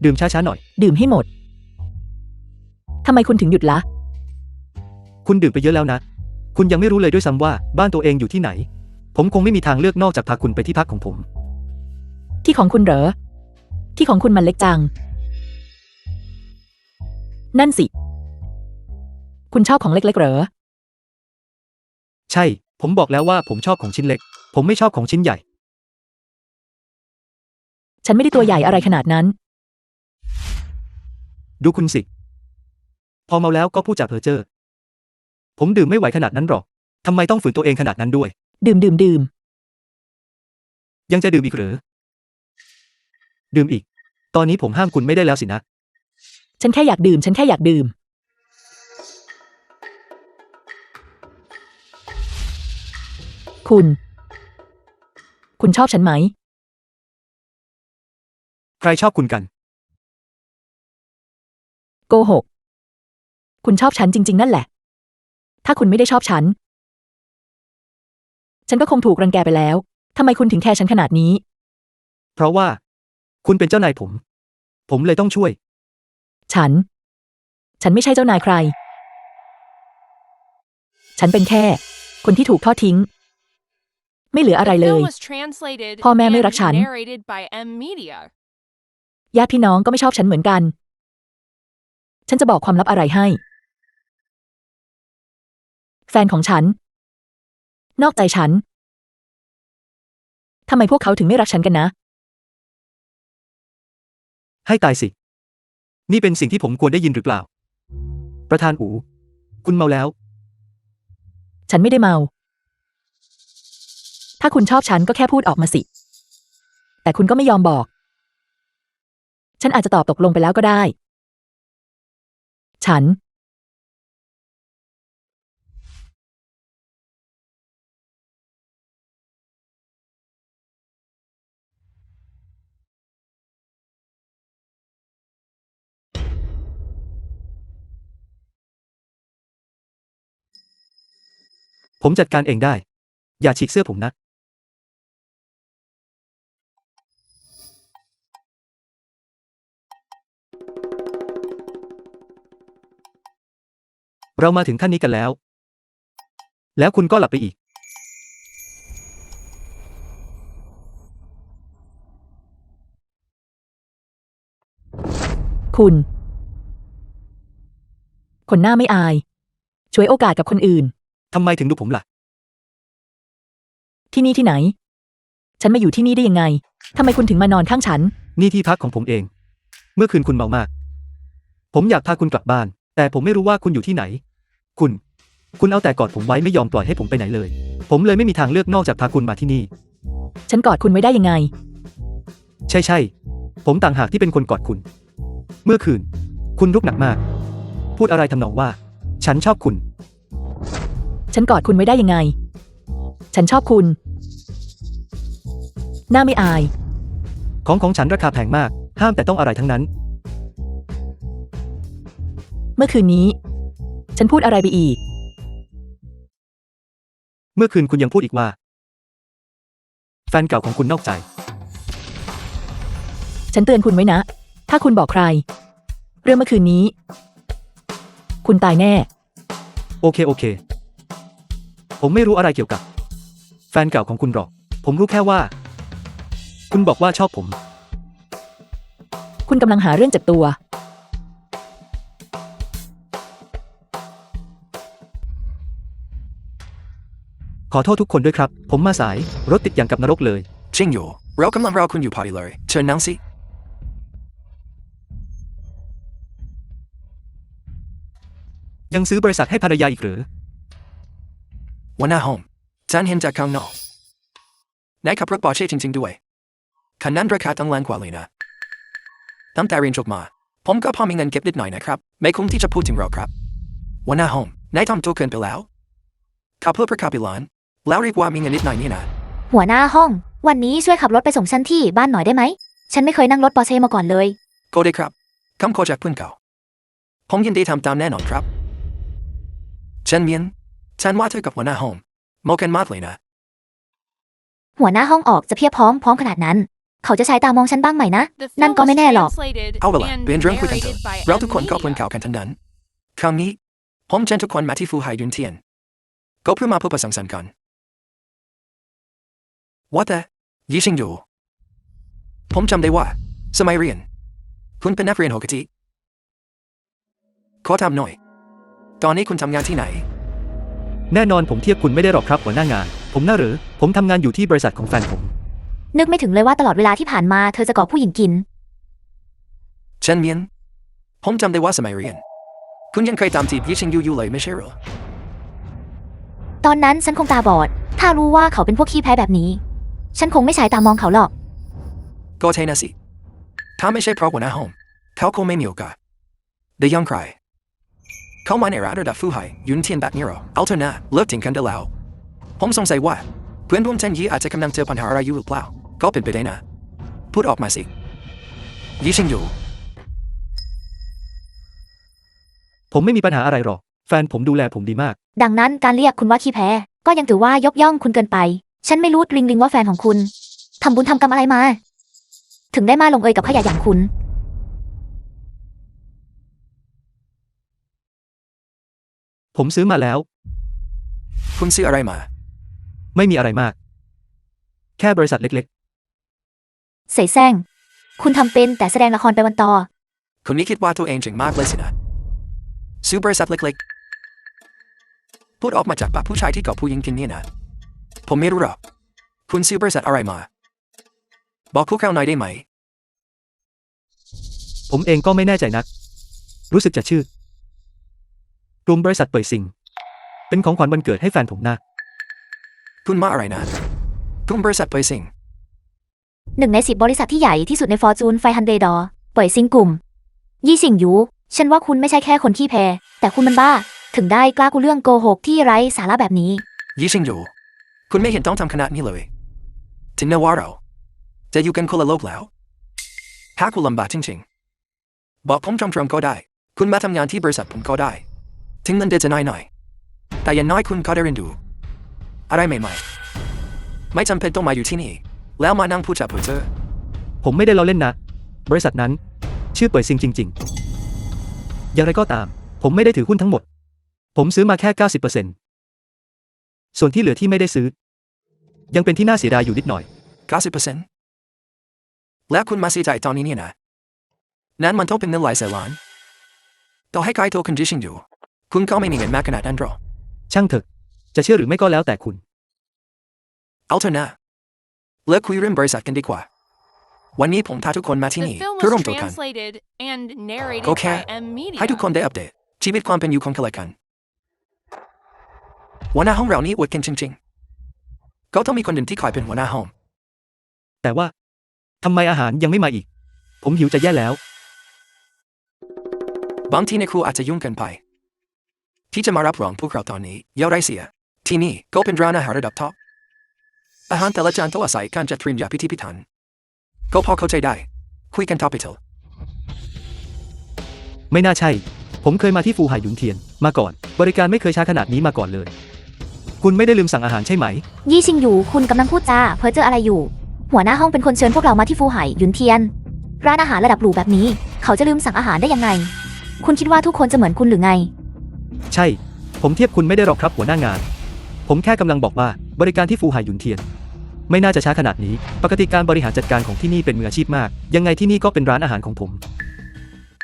ดื่มช้าๆหน่อย ดื่มให้หมด ทำไมคุณถึงหยุดละ คุณดื่มไปเยอะแล้วนะ คุณยังไม่รู้เลยด้วยซ้ำว่าบ้านตัวเองอยู่ที่ไหน ผมคงไม่มีทางเลือกนอกจากพาคุณไปที่พักของผม ที่ของคุณเหรอ ที่ของคุณมันเล็กจัง นั่นสิ คุณชอบของเล็กๆเหรอ ใช่ ผมบอกแล้วว่าผมชอบของชิ้นเล็ก ผมไม่ชอบของชิ้นใหญ่ ฉันไม่ได้ตัวใหญ่อะไรขนาดนั้น ดูคุณสิ พอเมาแล้วก็พูดจาเพ้อเจ้อ ผมดื่มไม่ไหวขนาดนั้นหรอก ทำไมต้องฝืนตัวเองขนาดนั้นด้วย ดื่ม ยังจะดื่มอีกเหรอ ดื่มอีก ตอนนี้ผมห้ามคุณไม่ได้แล้วสินะ ฉันแค่อยากดื่ม ฉันแค่อยากดื่ม คุณชอบฉันไหม ใครชอบคุณกัน โกหก คุณชอบฉันจริงๆนั่นแหละ ถ้าคุณไม่ได้ชอบฉัน ฉันก็คงถูกรังแกไปแล้ว ทำไมคุณถึงแคร์ฉันขนาดนี้ เพราะว่า คุณเป็นเจ้านายผม ผมเลยต้องช่วย ฉันไม่ใช่เจ้านายใคร ฉันเป็นแค่ คนที่ถูกทอดทิ้ง ไม่เหลืออะไร The เลย film was translated พ่อแม่ไม่รัก and ฉัน narrated by M Media. ญาติพี่น้องก็ไม่ชอบฉันเหมือนกัน ฉันจะบอกความลับอะไรให้ แฟนของฉัน นอกใจฉัน ทำไมพวกเขาถึงไม่รักฉันกันนะ ให้ตายสิ นี่เป็นสิ่งที่ผมควรได้ยินหรือเปล่า ประธานอู คุณเมาแล้ว ฉันไม่ได้เมา ถ้าคุณชอบฉันก็แค่พูดออกมาสิ แต่คุณก็ไม่ยอมบอก ฉันอาจจะตอบตกลงไปแล้วก็ได้ ฉัน ผมจัดการเองได้ อย่าฉีกเสื้อผมนะ เรามาถึงขั้นนี้กันแล้ว แล้วคุณก็หลับไปอีก คุณคนหน้าไม่อาย ช่วยโอกาสกับคนอื่น ทำไมถึงดูผมล่ะ ที่นี่ที่ไหน ฉันมาอยู่ที่นี่ได้ยังไง ทำไมคุณถึงมานอนข้างฉัน นี่ที่พักของผมเอง เมื่อคืนคุณเมามาก ผมอยากพาคุณกลับบ้าน แต่ผมไม่รู้ว่าคุณอยู่ที่ไหน คุณเอาแต่กอดผมไว้ไม่ยอมปล่อยให้ผมไปไหนเลย ผมเลยไม่มีทางเลือกนอกจากพาคุณมาที่นี่ ฉันกอดคุณไว้ได้ยังไง ใช่ ผมต่างหากที่เป็นคนกอดคุณ เมื่อคืน คุณรุกหนักมาก พูดอะไรทำนองว่า ฉันชอบคุณ ฉันกอดคุณไว้ได้ยังไง ฉันชอบคุณ หน้าไม่อาย ของฉันราคาแพงมาก ห้ามแต่ต้องอะไรทั้งนั้น เมื่อคืนนี้ ฉันพูดอะไรไปอีก เมื่อคืนคุณยังพูดอีกว่า แฟนเก่าของคุณนอกใจ ฉันเตือนคุณไว้นะ ถ้าคุณบอกใคร เรื่องเมื่อคืนนี้ คุณตายแน่ โอเค ผมไม่รู้อะไรเกี่ยวกับ แฟนเก่าของคุณหรอก ผมรู้แค่ว่า คุณบอกว่าชอบผม คุณกำลังหาเรื่องเจ็บตัว ขอโทษทุกคนด้วยครับ ผมมาสาย รถติดอย่างกับนรกเลย จริงอยู่เรากำลังรอคุณอยู่พอดีเลยเชิญนั่งสิ ยังซื้อบริษัทให้ภรรยาอีกหรือ หัวหน้าห้องฉันเห็นจากข้างนอกนายขับรถปอร์เช่จริงๆด้วยคันนั้นราคาตั้งล้านกว่าเลยนะตั้งแต่เรียนจบมาผมก็พอมีเงินเก็บนิดหน่อยนะครับไม่คุ้มที่จะพูดถึงเราครับหัวหน้าห้องนายทำตัวเกินไปแล้วขับเพื่อประคับอีหลานแล้วเรียกว่ามีเงินนิดหน่อยนี่นะ หัวหน้าห้อง วันนี้ช่วยขับรถไปส่งฉันที่บ้านหน่อยได้ไหม ฉันไม่เคยนั่งรถปอร์เช่มาก่อนเลย ก็ได้ครับคำขอจากเพื่อนเก่าผมยินดีทำตามแน่นอนครับเช่นเมียนฉันว่าเธอกับหัวหน้าห้องเหมาะกันมากเลยนะ หัวหน้าห้องออกจะเพียบพร้อมขนาดนั้น เขาจะใช้ตามองฉันบ้างไหมนะ The นั่น film ก็ was ไม่แน่หรอก translated เอาเวลา and เป็นเรื่องคุยกันเถอะ narrated by เรา M ทุกคนก็เพื่อน Media. เก่ากันทั้งนั้นครั้งนี้ผมเชิญทุกคนมาที่ฟูไห่ยุนเทียนก็เพื่อมาพบปะสังสรรค์กันว่าแต่ยี่ชิงอยู่ผมจำได้ว่าสมัยเรียนคุณเป็นนักเรียนโฮกจิขอถามหน่อยตอนนี้คุณทำงานที่ไหน แน่นอนผมเทียบคุณไม่ได้หรอกครับหัวหน้างาน ผมน่าหรือ ผมทำงานอยู่ที่บริษัทของแฟนผม นึกไม่ถึงเลยว่าตลอดเวลาที่ผ่านมาเธอจะก่อผู้หญิงกิน เช่นเมียนผมจำได้ว่าสมัยเรียนคุณยังเคยตามจีบยี่ชิงอยู่เลยไม่ใช่เหรอ ตอนนั้นฉันคงตาบอด ถ้ารู้ว่าเขาเป็นพวกขี้แพ้แบบนี้ ฉันคงไม่ใช้ตามองเขาหรอก ก็ใช่นะสิถ้าไม่ใช่เพราะหัวหน้าห้องเขาคงไม่มีโอกาสได้ยังใครเขามาในร้านระดับฟูไห่ยุนเทียนแบบนี้หรอเอาเถอะนะเลิกทิ้งกันได้แล้วผมสงสัยว่าเพื่อนร่วมเทนยี่อาจจะกำลังเจอปัญหาอะไรอยู่หรือเปล่าก็เป็นไปได้นะพูดออกมาสิยี่ชิงอยู่ ผมไม่มีปัญหาอะไรหรอก แฟนผมดูแลผมดีมาก ดังนั้นการเรียกคุณว่าขี้แพ้ ก็ยังถือว่ายกย่องคุณเกินไป ฉันไม่รู้ลิงว่าแฟนของคุณทำบุญทำกรรมอะไรมา ถึงได้มาลงเอยกับขยะอย่างคุณ ผมซื้อมาแล้ว คุณซื้ออะไรมา ไม่มีอะไรมาก แค่บริษัทเล็ก เสยแซงคุณทำเป็นแต่แสดงละครไปวันต่อ คุณนี่คิดว่าตัวเองเจ๋งมากเลยสินะซื้อบริษัทเล็กๆพูดออกมาจากปากผู้ชายที่ก่อผู้หญิงกินเนี่ยนะผมไม่รู้หรอกคุณซื้อบริษัทอะไรมาบอกพวกเราหน่อยได้ไหม ๆ ผมเองก็ไม่แน่ใจนัก รู้สึกจะชื่อกลุ่มบริษัทเป่ยซิง เป็นของขวัญวันเกิดให้แฟนผมนะ คุณมาอะไรนะกลุ่มบริษัทเปยซิง 1 ใน 10 บริษัทที่ใหญ่ที่สุดในฟอร์จูน500 ดอเป่ยซิงกลุ่ม ยี่สิงหยูฉันว่าคุณไม่ใช่แค่คนขี้แพ้ แต่คุณมันบ้า ถึงได้กล้ากูเรื่องโกหกที่ไร้สาระแบบนี้ ยี่ชิงอยู่คุณไม่เห็นต้องทำขนาดนี้เลยถึงแม้ว่าเราจะอยู่กันคนละโลกแล้วถ้าคุณลำบากจริงๆบอกผมตรงๆก็ได้คุณมาทำงานที่บริษัทผมก็ได้ถึงเงินเดือนจะน้อยหน่อยแต่อย่างน้อยคุณก็ได้เรียนรู้อะไรใหม่ๆไม่จำเป็นต้องมาอยู่ที่นี่แล้วมานั่งพูดจาเพ้อเจ้อ ผมไม่ได้ล้อเล่นนะ บริษัทนั้น ชื่อเป่ยซิงจริง ๆ อย่างไรก็ตาม ผมไม่ได้ถือหุ้นทั้งหมด ผมซื้อมาแค่ 90%ส่วนที่เหลือที่ไม่ได้ซื้อ ยังเป็นที่น่าเสียดายอยู่นิดหน่อย 90%แล้วคุณมาเสียใจตอนนี้เนี่ยนะนั้นมันต้องเป็นเงินหลายแสนล้านต่อให้ใครโทรคุณยี่ชิงอยู่คุณก็ไม่มีเงินมากขนาดนั้นหรอก ช่างเถอะ จะเชื่อหรือไม่ก็แล้วแต่คุณ เอาเถอะนะเลิกคุยเรื่องบริษัทกันดีกว่าวันนี้ผมพาทุกคนมาที่ The นี่ film เพื่อร่ว was มตัวกัน translated and narrated ก็แค่ by M Media. ให้ทุกคนได้อัปเดตชีวิตความเป็นอยู่ของกันและกันหัวหน้าห้องเรานี่อวดกันจริงๆก็ต้องมีคนหนึ่งที่คอยเป็นหัวหน้าห้อง แต่ว่าทำไมอาหารยังไม่มาอีก ผมหิวจะแย่แล้ว บางทีในครัวอาจจะยุ่งเกินไปที่จะมารับรองพวกเราตอนนี้อย่าไรเสียที่นี่ก็เป็นร้านอาหารระดับท็อปอาหารแต่ละจานต้องอาศัยการจัดเตรียมอย่างพิถีพิถันก็พอเข้าใจได้คุยกันท็อปไปเถอะ ไม่น่าใช่ ผมเคยมาที่ฟูหายหยุนเทียนมาก่อน บริการไม่เคยช้าขนาดนี้มาก่อนเลย คุณไม่ได้ลืมสั่งอาหารใช่ไหม ยี่ชิงหยูคุณกำลังพูดจาเพ้อเจ้ออะไรอยู่ หัวหน้าห้องเป็นคนเชิญพวกเรามาที่ฟูไห่หยุนเทียน ร้านอาหารระดับหรูแบบนี้ เขาจะลืมสั่งอาหารได้ยังไง คุณคิดว่าทุกคนจะเหมือนคุณหรือไง ใช่ ผมเทียบคุณไม่ได้หรอกครับหัวหน้างาน ผ ผมแค่กำลังบอกว่าบริการที่ฟูหายหยุนเทียนไม่น่าจะช้าขนาดนี้ปกติการบริหารจัดการของที่นี่เป็นมืออาชีพมากยังไงที่นี่ก็เป็นร้านอาหารของผม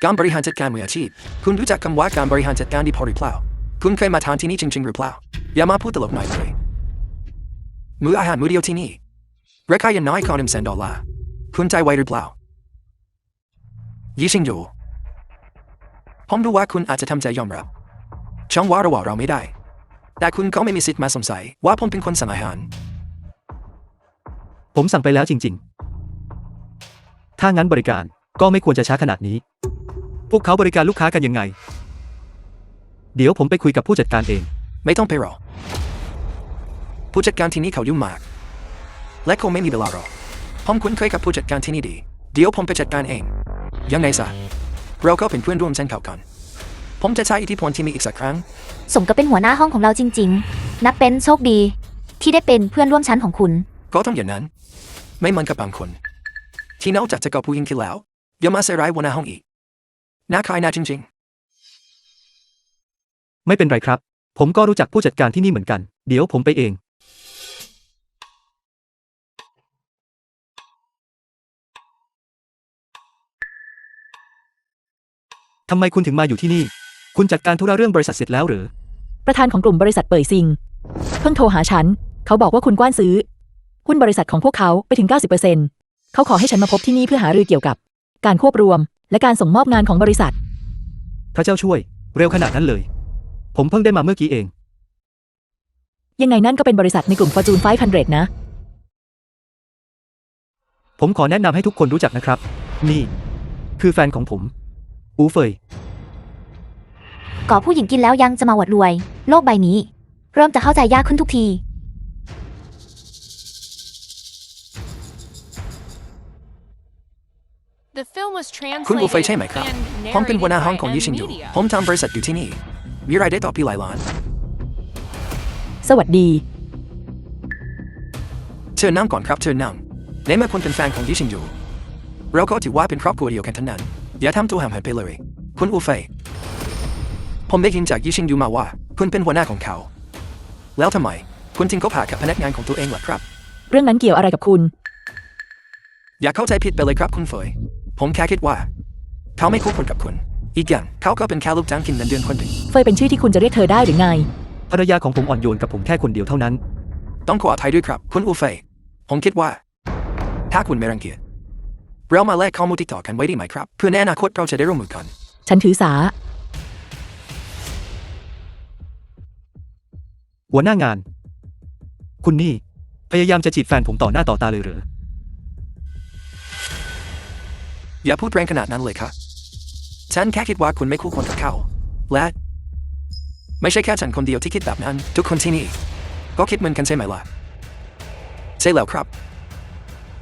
การบริหารจัดการมืออาชีพคุณรู้จักคำว่าการบริหารจัดการดีพอหรือเปล่าคุณเคยมาทานที่นี่จริงๆหรือเปล่าอย่ามาพูดตลกหน่อยเลยมื้ออาหารมื้อเดียวที่นี่ราคาอย่างน้อยกว่า$100คุณใจไหวหรือเปล่ายี่ชิงอยู่ผมรู้ว่าคุณอาจจะทำใจยอมรับช่องว่าเราไม่ได้แต่คุณก็ไม่มีสิทธิ์มาสงสัยว่าผมเป็นคนสั่งอาหาร ผมสั่งไปแล้วจริงๆ ถ้างั้นบริการก็ไม่ควรจะช้าขนาดนี้ พวกเขาบริการลูกค้ากันยังไง เดี๋ยวผมไปคุยกับผู้จัดการเอง ไม่ต้องไปรอผู้จัดการที่นี่เขายุ่งมากและคงไม่มีเวลารอผมคุ้นเคยกับผู้จัดการที่นี่ดีเดี๋ยวผมไปจัดการเองยังไงซะเราก็เป็นเพื่อนร่วมชั้นเขากันผมจะใช้อิทธิพลที่มีอีกสักครั้ง สมกับเป็นหัวหน้าห้องของเราจริงๆ นับเป็นโชคดี ที่ได้เป็นเพื่อนร่วมชั้นของคุณ ก็ต้องอย่างนั้นไม่เหมือนกับบางคนที่นอกจากจะกับผู้หญิงที่แล้วยังมาใส่ร้ายหัวหน้าห้องอีกน่าขายหน้าจริงๆ ไม่เป็นไรครับ ผมก็รู้จักผู้จัดการที่นี่เหมือนกัน เดี๋ยวผมไปเอง ทำไมคุณถึงมาอยู่ที่นี่ คุณจัดการธุระเรื่องบริษัทเสร็จแล้วหรือ ประธานของกลุ่มบริษัทเป่ยซิงเพิ่งโทรหาฉันเขาบอกว่าคุณกว้านซื้อหุ้นบริษัทของพวกเขาไปถึง 90%เขาขอให้ฉันมาพบที่นี่เพื่อหารือเกี่ยวกับการควบรวมและการส่งมอบงานของบริษัท พระเจ้าช่วย เร็วขนาดนั้นเลย ผมเพิ่งได้มาเมื่อกี้เอง ยังไงนั่นก็เป็นบริษัทในกลุ่ม Fortune 500 นะ ผมขอแนะนำให้ทุกคนรู้จักนะครับ นี่ คือแฟนของผม อูเฟย ก่อผู้หญิงกินแล้วยังจะมาอวดรวย โลกใบนี้ เริ่มจะเข้าใจยากขึ้นทุกที The film was คุณอูเฟย translated ใช่ไหมครับ and ผมเป็นหัวหน้า narrated ห้อง by ของยี่ชิงอยู่ Media. ผมทำบริษัทอยู่ที่นี่มีรายได้ต่อปีหลายล้าน สวัสดี เชิญนั่งก่อนครับเชิญนั่งในเมื่อคุณเป็นแฟนของยี่ชิงอยู่เราก็ถือว่าเป็นครอบครัวเดียวกันทั้งนั้นอย่าทำตัวห่างหายไปเลยคุณอูเฟยผมได้ยินจากยี่ชิงอยู่มาว่าคุณเป็นหัวหน้าของเขาแล้วทำไมคุณถึงคบหากับพนักงานของตัวเองล่ะครับ เรื่องนั้นเกี่ยวอะไรกับคุณ อย่าเข้าใจผิดไปเลยครับคุณเฟยผมแค่คิดว่าเขาไม่คู่ควรกับคุณอีกอย่างเขาก็เป็นแค่ลูกจ้างกินเงินเดือนคนหนึ่ง เฟยเป็นชื่อที่คุณจะเรียกเธอได้หรือไง ภรรยาของผมอ่อนโยนกับผมแค่คนเดียวเท่านั้น ต้องขออภัยด้วยครับคุณอูเฟยผมคิดว่าถ้าคุณไม่รังเกียจเรามาแลกข้อมูลติดต่อกันไว้ดีไหมครับเพื่อในอนาคตเราจะได้ร่วมมือกัน ฉันถือสา หัวหน้างาน คุณนี่ พยายามจะจีบแฟนผมต่อหน้าต่อตาเลยเหรอ อย่าพูดแรงขนาดนั้นเลยค่ะฉันแค่คิดว่าคุณไม่คู่ควรกับเขาและไม่ใช่แค่ฉันคนเดียวที่คิดแบบนั้นทุกคนที่นี่ก็คิดเหมือนกันใช่ไหมล่ะใช่แล้วครับ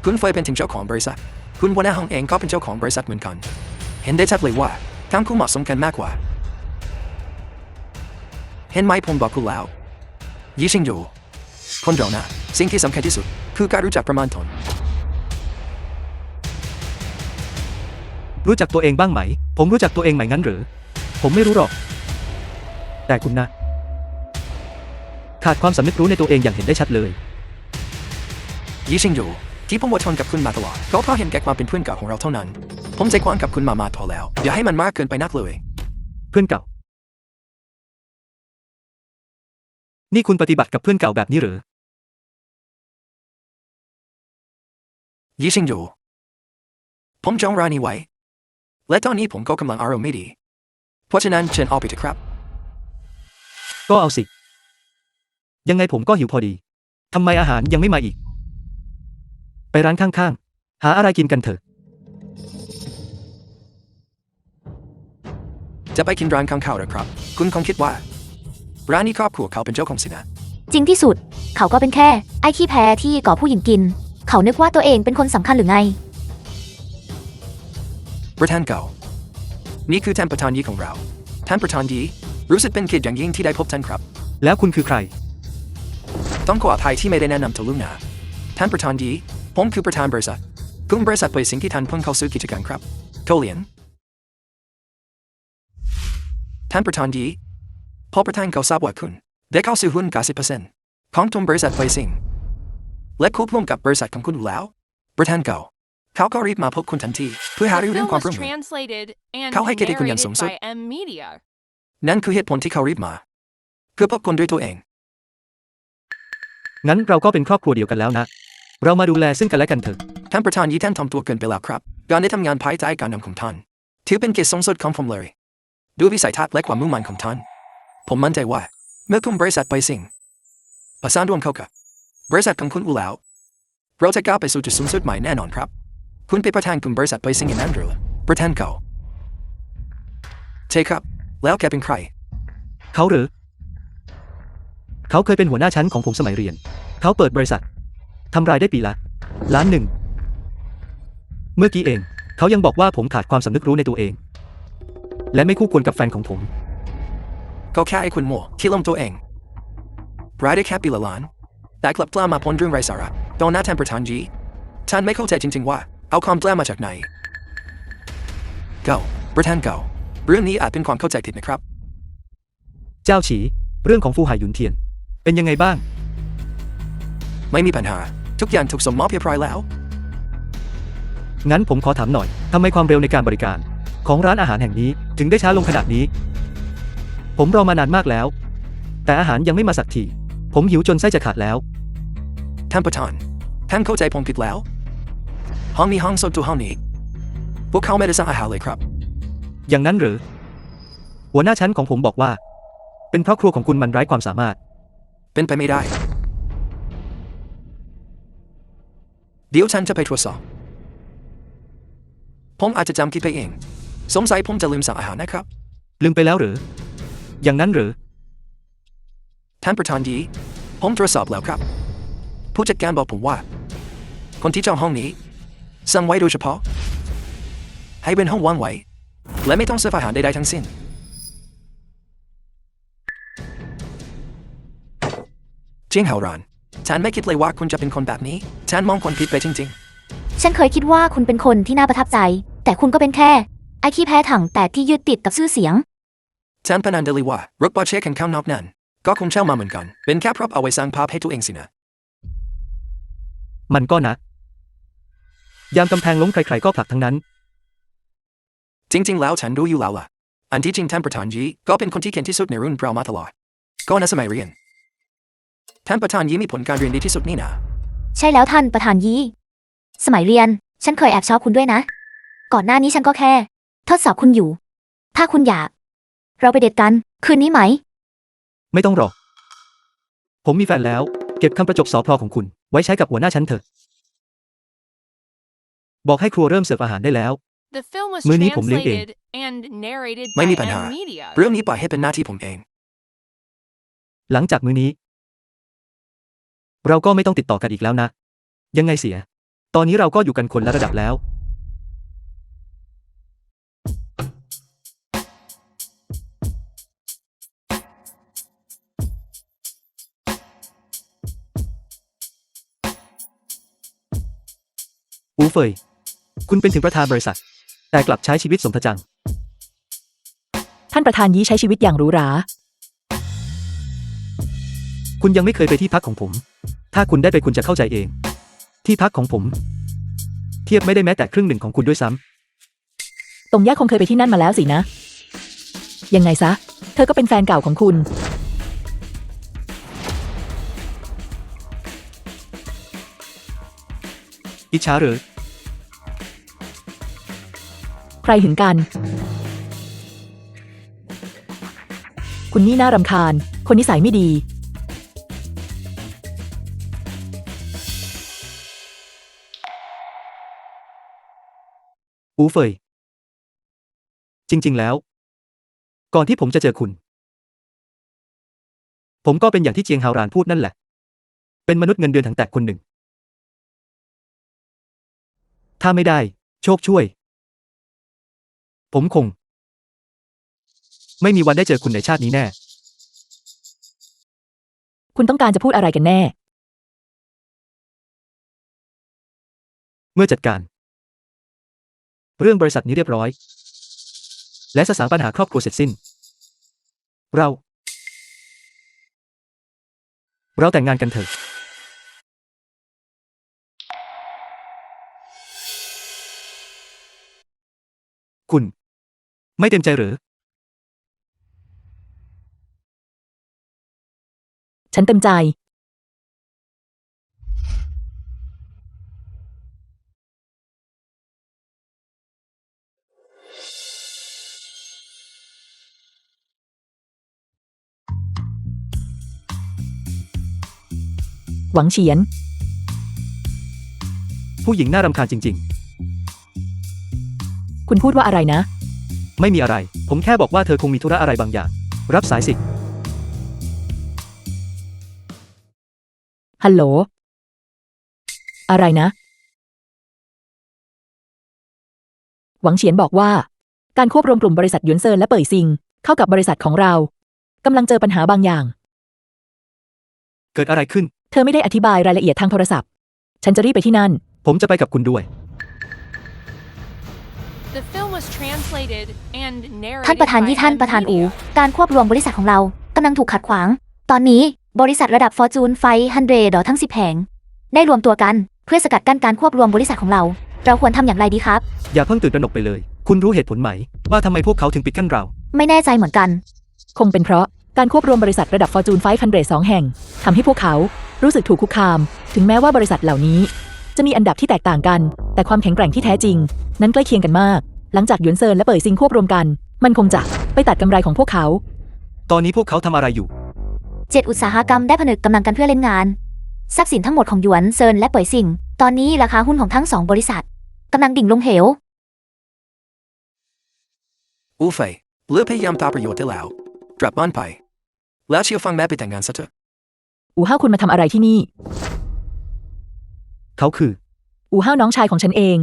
คุณเฟยเป็นถึงเจ้าของบริษัทคุณหัวหน้าห้องเองก็เป็นเจ้าของบริษัทเหมือนกันเห็นได้ชัดเลยว่าทั้งคู่เหมาะสมกันมากกว่าเห็นไหมผมบอกคุณแล้วยี่ชิงอยู่คนเรานะสิ่งที่สำคัญที่สุดคือการรู้จักประมาณตน รู้จักตัวเองบ้างไหม ผมรู้จักตัวเองไหมงั้นหรือ ผมไม่รู้หรอก แต่คุณนะ ขาดความสำนึกรู้ในตัวเองอย่างเห็นได้ชัดเลย ยี่ชิงอยู่ที่ผมอดทนกับคุณมาตลอดก็เพราะเห็นแก่ความเป็นเพื่อนเก่าของเราเท่านั้นผมใจกว้างกับคุณมาพอแล้วอย่าให้มันมากเกินไปนักเลย เพื่อนเก่า นี่คุณปฏิบัติกับเพื่อนเก่าแบบนี้หรือ ยี่ชิงอยู่ผมจองร้านนี้ไว้และตอนนี้ผมก็กำลังอารมณ์ไม่ดีเพราะฉะนั้นเชิญออกไปเถอะครับ ก็เอาสิ ยังไงผมก็หิวพอดี ทำไมอาหารยังไม่มาอีก ไปร้านข้างๆ หาอะไรกินกันเถอะ จะไปกินร้านข้างเขาหรือครับคุณคงคิดว่าร้านนี้ครอบครัวเขาเป็นเจ้าของสินะ จริงที่สุด เขาก็เป็นแค่ไอ้ขี้แพ้ที่ก่อผู้หญิงกิน เขานึกว่าตัวเองเป็นคนสำคัญหรือไง ประธานเก่านี่คือท่านประธานยี่ของเราท่านประธานยี่รู้สึกเป็นเกียรติอย่างยิ่งที่ได้พบท่านครับ แล้วคุณคือใคร ต้องขออภัยที่ไม่ได้แนะนำตัวล่วงหน้าท่านประธานยี่ผมคือประธานบริษัทกลุ่มบริษัทเป่ยซิงที่ท่านเพิ่งเข้าซื้อกิจการครับโทเลียนท่านประธานยี่พอประธานเขาทราบว่าคุณได้เข้าซื้อหุ้น 90% ของทุนบริษัทไฟซิงและควบรวมกับบริษัทของคุณอยู่แล้วประธานเก่าเขาก็รีบมาพบคุณทันทีเพื่อหา The รือเรื่อง film ความ was ร่วมมือ translated and เขาให้เกียรติคุณอย่างสูง narrated สุด by M Media. นั่นคือเหตุผลที่เขารีบมาเพื่อพบคุณด้วยตัวเอง งั้นเราก็เป็นครอบครัวเดียวกันแล้วนะ เรามาดูแลซึ่งกันและกันเถอะ ท่านประธานยี่ท่านทำตัวเกินไปแล้วครับการได้ทำงานภายใต้การนำของท่านถือเป็นเกียรติสูงสุดของผมเลยด้วยวิสัยทัศน์และความมุ่งมั่นของท่านผมมั่นใจว่าเมื่อคุณบริษัทไปสิ่งประสานร่วมเข้ากับบริษัทของคุณอยู่แล้วเราจะก้าวไปสู่จุดสูงสุดใหม่แน่นอนครับคุณเป็นประธานกลุ่มบริษัทไปสิ่งอย่างนั้นหรือประธานเก่าใช่ครับแล้วแกเป็นใคร เขาหรือ เขาเคยเป็นหัวหน้าชั้นของผมสมัยเรียน เขาเปิดบริษัททำรายได้ปีละ1,000,000เมื่อกี้เอง เขายังบอกว่าผมขาดความสำนึกรู้ในตัวเอง และไม่คู่ควรกับแฟนของผม ก็แค่ไอ้คุณโม่ที่ล้มตัวเองรายได้แค่ปีละล้านแต่กลับกล้ามาพ้นเรื่องไร้สาระตอนหน้าท่านประธานจีท่านไม่เข้าใจจริงๆว่าเอาความกล้ามาจากไหนเก่าประธานเก่าเรื่องนี้อาจเป็นความเข้าใจผิดนะครับ เจ้าฉี เรื่องของฟูหายหยุนเทียน เป็นยังไงบ้าง ไม่มีปัญหาทุกอย่างถูกส่งมอบเรียบร้อยแล้ว งั้นผมขอถามหน่อย ทำไมความเร็วในการบริการ ของร้านอาหารแห่งนี้ถึงได้ช้าลงขนาดนี้ ผมรอมานานมากแล้ว แต่อาหารยังไม่มาสักที ผมหิวจนไส้จะขาดแล้ว ท่านประธานท่านเข้าใจผมผิดแล้วห้องนี้ห้องส่วนตัวห้องนี้พวกเขาไม่ได้สั่งอาหารเลยครับ อย่างนั้นหรือ หัวหน้าชั้นของผมบอกว่า เป็นเพราะครัวของคุณมันไร้ความสามารถ เป็นไปไม่ได้เดี๋ยวฉันจะไปตรวจสอบผมอาจจะจำคิดไปเองสงสัยผมจะลืมสั่งอาหารนะครับ ลืมไปแล้วหรือ อย่างนั้นหรือ ท่านประธานดีผมตรวจสอบแล้วครับผู้จัดการบอกผมว่าคนที่จองห้องนี้สั่งไว้โดยเฉพาะให้เป็นห้องว่างไว้และไม่ต้องเสิร์ฟอาหารใดๆทั้งสิ้นเจียงเฮารานฉันไม่คิดเลยว่าคุณจะเป็นคนแบบนี้ฉันมองคนผิดไปจริง ฉันเคยคิดว่าคุณเป็นคนที่น่าประทับใจ แต่คุณก็เป็นแค่ ไอ้ขี้แพ้ถังแต่ที่ยึดติดกับชื่อเสียง ๆฉันพนันได้เลยว่ารถบอเช่กันข้างนอกนั้นก็คงเช่ามาเหมือนกันเป็นแค่พร็อพเอาไว้สร้างภาพให้ตัวเองสินะ มันก็นะ ยามกำแพงล้มใครๆก็ผลักทั้งนั้น จริงๆแล้วฉันรู้อยู่แล้วล่ะอันที่จริงท่านประธานยีก็เป็นคนที่เก่งที่สุดในรุ่นเรามาตลอดก็ในสมัยเรียนท่านประธานยีมีผลการเรียนดีที่สุดนี่นะ ใช่แล้วท่านประธานยี่ สมัยเรียน ฉันเคยแอบชอบคุณด้วยนะ ก่อนหน้านี้ฉันก็แค่ ทดสอบคุณอยู่ ถ้าคุณอยาก เราไปเดทกัน คืนนี้ไหม ไม่ต้องหรอก ผมมีแฟนแล้ว เก็บคำประจบสอพลอของคุณไว้ใช้กับหัวหน้าฉันเถอะ บอกให้ครัวเริ่มเสิร์ฟอาหารได้แล้ว The film was มื้อนี้ผมเลี้ยงเอง translated and narrated ไม่ by มีปัญหา M Media. เรื่องนี้ปล่อยให้เป็นหน้าที่ผมเอง หลังจากมื้อนี้ เราก็ไม่ต้องติดต่อกันอีกแล้วนะ ยังไงเสีย ตอนนี้เราก็อยู่กันคนละระดับแล้ว อูเฟย คุณเป็นถึงประธานบริษัท แต่กลับใช้ชีวิตสมทจัง ท่านประธานยีใช้ชีวิตอย่างหรูหรา คุณยังไม่เคยไปที่พักของผม ถ้าคุณได้ไปคุณจะเข้าใจเอง ที่พักของผม เทียบไม่ได้แม้แต่ครึ่งหนึ่งของคุณด้วยซ้ำ ตรงย่าคงเคยไปที่นั่นมาแล้วสินะ ยังไงซะ เธอก็เป็นแฟนเก่าของคุณ อิจฉาหรือ ใครหึงกัน คุณนี่น่ารำคาญ คนนิสัยไม่ดี อูเฟย จริงๆแล้ว ก่อนที่ผมจะเจอคุณ ผมก็เป็นอย่างที่เจียงฮาวรานพูดนั่นแหละ เป็นมนุษย์เงินเดือนถังแตกคนหนึ่ง ถ้าไม่ได้ โชคช่วย ผมคง ไม่มีวันได้เจอคุณในชาตินี้แน่ คุณต้องการจะพูดอะไรกันแน่ เมื่อจัดการ เรื่องบริษัทนี้เรียบร้อย และสสางปัญหาครอบครัวเสร็จสิ้น เรา เราแต่งงานกันเถอะคุณ ไม่เต็มใจหรือ ฉันเต็มใจ หวังเฉียน ผู้หญิงน่ารำคาญจริง คุณพูดว่าอะไรนะ ๆ ไม่มีอะไร ผมแค่บอกว่าเธอคงมีธุระอะไรบางอย่าง รับสายสิ ฮัลโหล อะไรนะ หวังเฉียนบอกว่า การควบรวมกลุ่มบริษัทหยวนเซินและเป่ยซิงเข้ากับบริษัทของเรากำลังเจอปัญหาบางอย่าง เกิดอะไรขึ้น เธอไม่ได้อธิบายรายละเอียดทางโทรศัพท์ ฉันจะรีบไปที่นั่น ผมจะไปกับคุณด้วย The film was translated and narrated ท่านประธาน by ยี่ท่าน M ประธานอู Media. การควบรวมบริษัทของเรากำลังถูกขัดขวาง ตอนนี้บริษัทระดับ Fortune 500 ทั้ง 10 แห่ง ได้รวมตัวกันเพื่อสกัดกั้นการควบรวมบริษัทของเรา เราควรทำอย่างไรดีครับ อย่าเพิ่งตื่นตระหนกไปเลย คุณรู้เหตุผลไหม ว่าทำไมพวกเขาถึงปิดกั้นเรา ไม่แน่ใจเหมือนกัน คงเป็นเพราะการควบรวมบริษัทระดับ Fortune 500 2 แห่งทำให้พวกเขารู้สึกถูกคุกคาม ถึงแม้ว่าบริษัทเหล่านี้จะมีอันดับที่แตกต่างกัน แต่ความแข็งแกร่งที่แท้จริง นั้นใกล้เคียงกันมาก หลังจากหยวนเซินและเป่ยซิงควบรวมกัน มันคงจะไปตัดกำไรของพวกเขา ตอนนี้พวกเขาทำอะไรอยู่ 7 อุตสาหกรรมได้ผนึกกำลังกันเพื่อเล่นงาน ทรัพย์สินทั้งหมดของหยวนเซินและเป่ยซิงตอนนี้ราคาหุ้นของทั้ง2บริษัทกำลังดิ่งลงเหว อูเฟยเลือกพยายามตามประโยชน์ได้แล้วกลับบ้านไป แล้วเชื่อฟังแม่ไปแต่งงานซะเถอะ อู่ห้าวคุณมาทำอะไรที่นี่ เขาคือ อู่ห้าวน้องชายของฉันเอง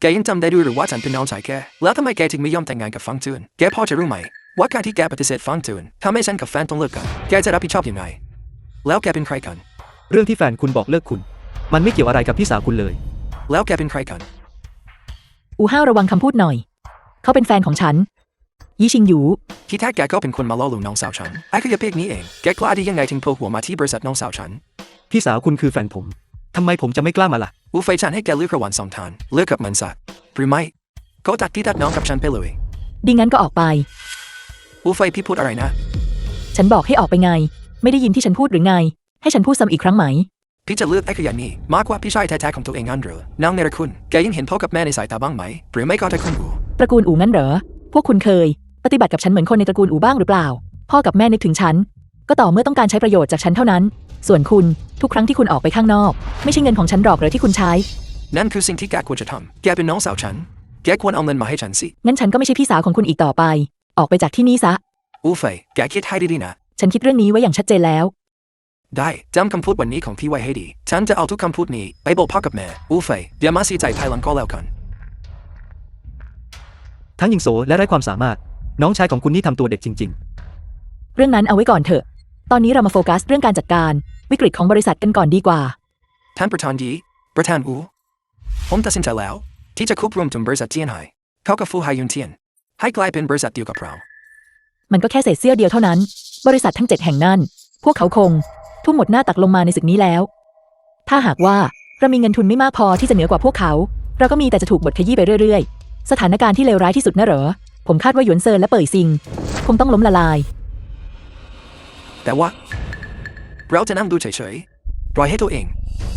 แกยังจำได้ด้วยหรือว่าฉันเป็นน้องชายแกแล้วทำไมแกถึงไม่ยอมแต่งงานกับฟังจืนแกพอจะรู้ไหมว่าการที่แกปฏิเสธฟังจืนทำให้ฉันกับแฟนต้องเลิกกันแกจะรับผิดชอบยังไงแล้วแกเป็นใครกัน เรื่องที่แฟนคุณบอกเลิกคุณ มันไม่เกี่ยวอะไรกับพี่สาวคุณเลย แล้วแกเป็นใครกัน อู่ห้าวระวังคำพูดหน่อย เขาเป็นแฟนของฉัน ยี่ชิงหยู ที่แท้แกก็เป็นคนมาล่อลวงน้องสาวฉันไอ้ขยะเพกนี้เองแกกล้าได้ยังไงถึงโผล่หัวมาที่บริษัทน้องสาวฉัน พี่สาวคุณคือแฟนผม ทำไมผมจะไม่กล้ามาล่ะ อูเฟยฉันให้แกเลือกระหว่าง2 ทางเลือกกับมันซะหรือไม่ก็ตัดที่ตัดน้องกับฉันไปเลย ดีงั้นก็ออกไป อูเฟยพี่พูดอะไรนะ ฉันบอกให้ออกไปไง ไม่ได้ยินที่ฉันพูดหรือไง ให้ฉันพูดซ้ำอีกครั้งไหม พี่จะเลือกไอ้ขยะนี้มากกว่าพี่ชายแท้ๆของตัวเองงั้นหรือน้องเนรคุณแกยังเห็นพ่อกับแม่ในสายตาบ้างไหมหรือไม่ก็ถ้าคุณรู้ ตระกูลอู่งั้นเหรอ พวกคุณเคย ปฏิบัติกับฉันเหมือนคนในตระกูลอู่บ้างหรือเปล่า พ่อกับแม่นึกถึงฉัน ก็ต่อเมื่อต้องการใช้ประโยชน์จากฉันเท่านั้น ส่วนคุณทุกครั้งที่คุณออกไปข้างนอก ไม่ใช่เงินของฉันหรอกหรือที่คุณใช้ นั่นคือสิ่งที่แกควรจะทำแกเป็นน้องสาวฉันแกควรเอาเงินมาให้ฉันสิ งั้นฉันก็ไม่ใช่พี่สาวของคุณอีกต่อไป ออกไปจากที่นี่ซะ อูเฟยแกคิดให้ดีๆนะ ฉันคิดเรื่องนี้ไว้อย่างชัดเจนแล้ว ได้จำคำพูดวันนี้ของพี่ไว้ให้ดีฉันจะเอาทุกคำพูดนี้ไปบอกพ่อกับแม่อูเฟยอย่ามาเสียใจภายหลังก็แล้วกัน ทั้งยิงโสและไร้ความสามารถ น้องชายของคุณนี่ทำตัวเด็กจริง เรื่องนั้นเอาไว้ก่อนเถอะ ตอนนี้เรามาโฟกัสเรื่องการจัดการวิกฤตของบริษัทกันก่อนดีกว่า ท่านประธานยีประธานอูผมตัดสินใจแล้วที่จะควบรวมถึงบริษัทเจียนไห่เข้ากับฟูไฮยุนเทียนให้กลายเป็นบริษัทเดียวกับเรา มันก็แค่เศษเสี้ยวเดียวเท่านั้น บริษัททั้ง7แห่งนั้นพวกเขาคงทุ่มหมดหน้าตักลงมาในศึกนี้แล้ว ถ้าหากว่าเรามีเงินทุนไม่มากพอที่จะเหนือกว่าพวกเขา เราก็มีแต่จะถูกบดขยี้ไปเรื่อยๆ สถานการณ์ที่เลวร้ายที่สุดน่ะเหรอ ผมคาดว่าหยวนเซินและเป่ยซิงคงต้องล้มละลาย แต่ว่าเราจะนั่งดูเฉยๆปล่อยให้ตัวเอง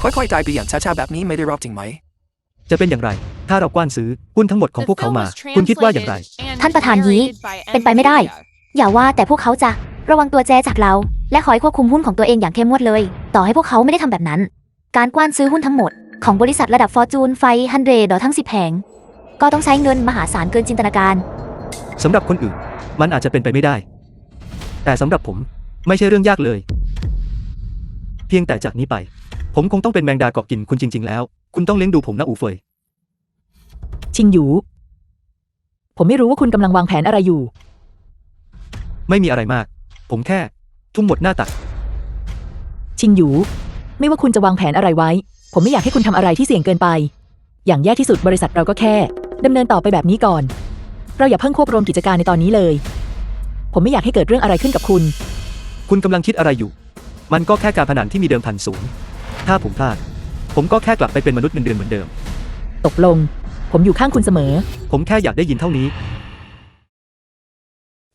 ค่อยๆตายไปอย่างช้าๆแบบนี้ไม่ได้รอบจริงไหม ๆ จะเป็นอย่างไร ถ้าเรากว้านซื้อหุ้นทั้งหมดของ The พวกเขา film มา was คุณคิดว่าอย่างไร translated and ท่านประธานยี narrated by M เป็นไปไม่ได้ Media. อย่าว่าแต่พวกเขาจะระวังตัวแจจากเรา และคอยควบคุมหุ้นของตัวเองอย่างเข้มงวดเลย ต่อให้พวกเขาไม่ได้ทำแบบนั้น การกว้านซื้อหุ้นทั้งหมดของบริษัทระดับ Fortune 500 ทั้ง 10 แห่ง ก็ต้องใช้เงินมหาศาลเกินจินตนาการ สำหรับคนอื่น มันอาจจะเป็นไปไม่ได้ แต่สำหรับผมไม่ใช่เรื่องยากเลย เพียงแต่จากนี้ไป ผมคงต้องเป็นแมงดาเกาะกินคุณจริง ๆ แล้ว คุณต้องเลี้ยงดูผมนะอูเฟย ชิงหยู ผมไม่รู้ว่าคุณกำลังวางแผนอะไรอยู่ ไม่มีอะไรมาก ผมแค่ทุ่มหมดหน้าตัก ชิงหยู ไม่ว่าคุณจะวางแผนอะไรไว้ ผมไม่อยากให้คุณทำอะไรที่เสี่ยงเกินไป อย่างแย่ที่สุดบริษัทเราก็แค่ดำเนินต่อไปแบบนี้ก่อน เราอย่าเพิ่งควบรวมกิจการในตอนนี้เลย ผมไม่อยากให้เกิดเรื่องอะไรขึ้นกับคุณ คุณกำลังคิดอะไรอยู่ มันก็แค่การพนันที่มีเดิมพันสูงถ้าผมพลาดผมก็แค่กลับไปเป็นมนุษย์เงินเดือนเหมือนเดิม ตกลง ผมอยู่ข้างคุณเสมอ ผมแค่อยากได้ยินเท่านี้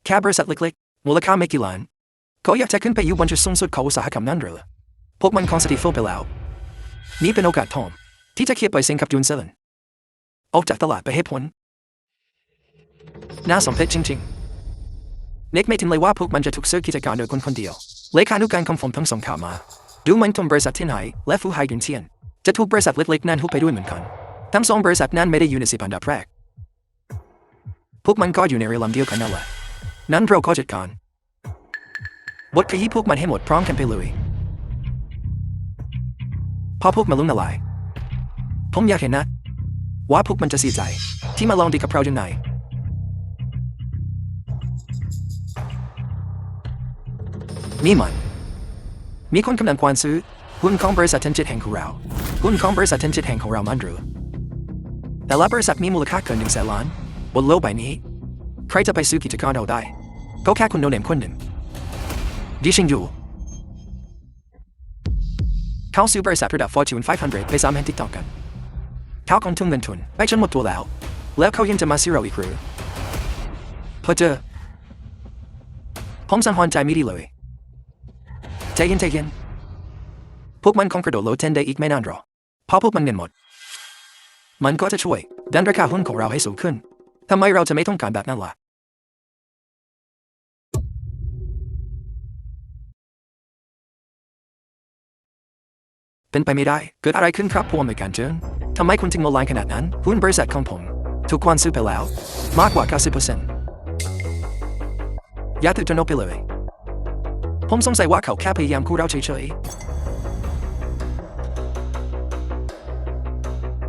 แค่บริษัทเล็กๆมูลค่าไม่กี่ล้านเขาอยากจะขึ้นไปอยู่บนจุดสูงสุดของอุตสาหกรรมนั่นหรือพวกมันคอนสติฟิลไปแล้วนี่เป็นโอกาสทองที่จะเคลียร์ไปเซ็งกับจูนเซเลนออกจากตลาดไปให้พ้นน่าสมเพชจริงๆเน็กไม่ถึงเลยว่าพวกมันจะถูกซื้อกิจการโดยคนคนเดียวเลขานุการคำผมทั้งสองข่าวมาดูมันตรงบริษัทที่ไหนและฟูไฮกินเทียนจะถูกบริษัทเล็กๆนั้นหุบไปด้วยเหมือนกันทั้งสองบริษัทนั้นไม่ได้อยู่ใน10 อันดับแรกพวกมันก็อยู่ในเรือลำเดียวกันนั่นแหละนั้นเราก็จัดการบทขยี้พวกมันให้หมดพร้อมกันไปเลยพอพวกมันลุ่มละลายผมอยากเห็นนะว่าพวกมันจะเสียใจที่มาลองดีกับเราอย่างไรนี่มันมีคนกำลังควานซื้อหุ้นของบริษัทเทนจิตแห่งของเราหุ้นของบริษัทเทนจิตแห่งของเรามันหรือแต่ละบริษัทมีมูลค่าเกิน100,000 ล้านบนโลกใบนี้ใครจะไปซื้อกิจการเราได้ก็แค่คุณโนเนมคนหนึ่งดิฉันอยู่เขาซื้อบริษัทระดับ Fortune 500 ไป3 แห่งติดต่อกันเขากองทุนเงินทุนไปจนหมดตัวแล้วเขายังจะมาซื้อเราอีกหรือพอเจอผมสังหรณ์ใจไม่ดีเลยใจเย็นพวกมันคงกระโดดโลดเทนได้อีกไม่นานหรอกพอพวกมันเงินหมดมันก็จะช่วยดันราคาหุ้นของเราให้สูงขึ้นทำไมเราจะไม่ต้องการแบบนั้นล่ะเป็นไปไม่ได้เกิดอะไรขึ้นครับผู้อำนวยการเจิ้งทำไมคุณถึงโมลายขนาดนั้นหุ้นบริษัทของผมถูกควานซื้อไปแล้วมากกว่า 90% อย่าตื่นตระหนกไปเลยผมสงสัยว่าเขาแค่พยายามคู่เราเฉยๆ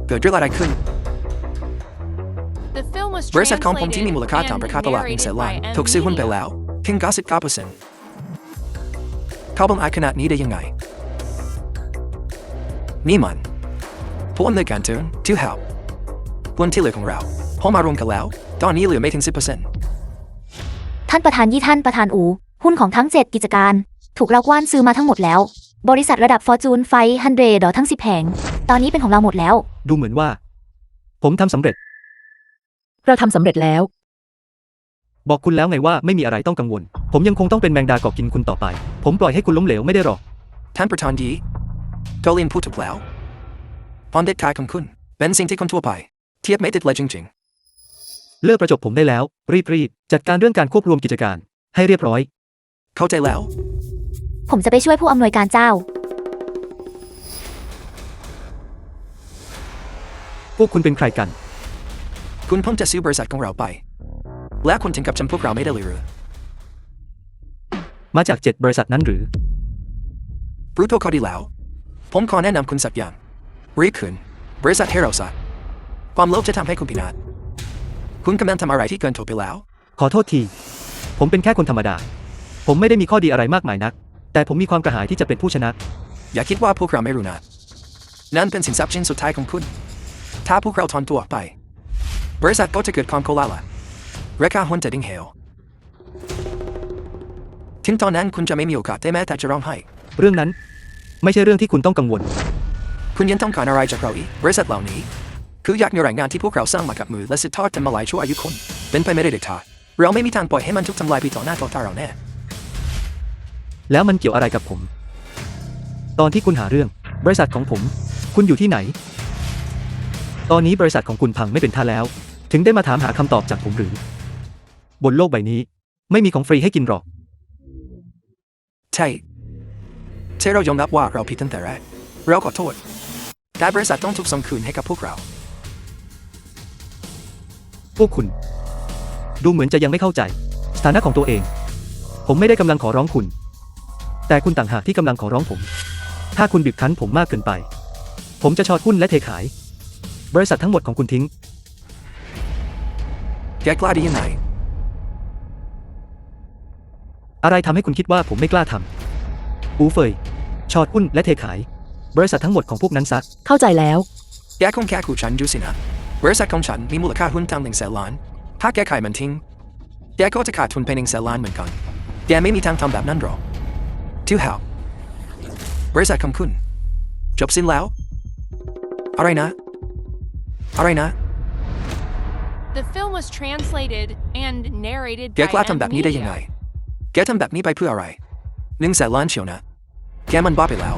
เกิดเรื่องอะไรขึ้น The film was บริษัทของผมที่มีมูลค่า translated ตามราคา and ตลาด narrated 100,000 ล้าน by ถูกซื้อหุ้นไป Media. แล้วเพียง 99%เขาบังอาจขนาดนี้ได้ยังไงนี่มันผู้อำนวยการเจิ้งที่หาหุ้นที่เหลือของเราพอมารวมกันแล้วตอนนี้เหลือไม่ถึง 10% ท่านประธานยี่ท่านประธานอูหุ้นของทั้ง 7 กิจการ ถูกเรากว้านซื้อมาทั้งหมดแล้ว บริษัทระดับ Fortune 500 ทั้ง 10 แห่ง ตอนนี้เป็นของเราหมดแล้ว ดูเหมือนว่า ผมทำสำเร็จ เราทำสำเร็จแล้ว บอกคุณแล้วไงว่าไม่มีอะไรต้องกังวล ผมยังคงต้องเป็นแมงดาเกาะกินคุณต่อไป ผมปล่อยให้คุณล้มเหลวไม่ได้หรอก ท่านประธานยีโดลินพูดถูกแล้วความเด็ดขาดของคุณเป็นสิ่งที่คนทั่วไปเทียบไม่ติดเลยจริง เลิกประจบผมได้แล้ว รีบจัดการเรื่องการควบรวมกิจการ ให้เรียบร้อย ๆเข้าใจแล้ว ผมจะไปช่วยผู้อำนวยการเจ้า พวกคุณเป็นใครกัน คุณเพิ่งจะซื้อบริษัทของเราไปและคุณถึงกับจำพวกเราไม่ได้เลยหรือ มาจาก7 บริษัทนั้นหรือ บรูโตเขาดีแล้วผมขอแนะนำคุณสักอย่างรีบคืนบริษัทให้เราซะความโลภจะทำให้คุณพินาศคุณกำลังทำอะไรที่เกินตัวไปแล้ว ขอโทษที ผมเป็นแค่คนธรรมดา ผมไม่ได้มีข้อดีอะไรมากมายนัก แต่ผมมีความกระหายที่จะเป็นผู้ชนะ อย่าคิดว่าพวกเราไม่รู้นะนั่นเป็นสินทรัพย์ชิ้นสุดท้ายของคุณถ้าพวกเราถอนตัวไปบริษัทก็จะเกิดความโกลาหลราคาหุ้นจะดิ่งเหวถึงตอนนั้นคุณจะไม่มีโอกาสได้แม้แต่จะร้องไห้ เรื่องนั้น ไม่ใช่เรื่องที่คุณต้องกังวล คุณยังต้องการอะไรจากเราอีกบริษัทเหล่านี้คืออยากมีแรงงานที่พวกเราสร้างมากับมือและสืบทอดกันมาหลายชั่วอายุคนเป็นไปไม่ได้เด็ดขาดเราไม่มีทางปล่อยให้มันถูกทำลายไปต่อหน้าต่อตาเราแน่ แล้วมันเกี่ยวอะไรกับผม ตอนที่คุณหาเรื่อง บริษัทของผม คุณอยู่ที่ไหน ตอนนี้บริษัทของคุณพังไม่เป็นท่าแล้ว ถึงได้มาถามหาคำตอบจากผมหรือ บนโลกใบนี้ ไม่มีของฟรีให้กินหรอก ใช่เรายอมรับว่าเราผิดตั้งแต่แรกเราขอโทษแต่บริษัทต้องถูกส่งคืนให้กับพวกเรา พวกคุณ ดูเหมือนจะยังไม่เข้าใจสถานะของตัวเอง ผมไม่ได้กำลังขอร้องคุณ แต่คุณต่างหากที่กำลังขอร้องผม ถ้าคุณบีบคั้นผมมากเกินไป ผมจะช็อตหุ้นและเทขาย บริษัททั้งหมดของคุณทิ้ง แกกล้าได้ยังไง อะไรทำให้คุณคิดว่าผมไม่กล้าทำอูเฟยช็อตหุ้นและเทขาย บริษัททั้งหมดของพวกนั้นซะ เข้าใจแล้ว แกคงแค่ขู่ฉันอยู่สินะบริษัทของฉันมีมูลค่าหุ้นตั้ง100,000 ล้านถ้าแกขายมันทิ้งแกก็จะขาดทุนไป100,000 ล้านเหมือนกันแกไม่มีทางทำแบบนั้นหรอกทิวหาว บริษัทของคุณจบสิ้นแล้วอะไรนะ The film was translated and narrated แก by กล้าทำแบบนี้ได้ยังไง Amnesia. แกทำแบบนี้ไปเพื่ออะไร100,000,000เชียวนะ แกมันบ้าไปแล้ว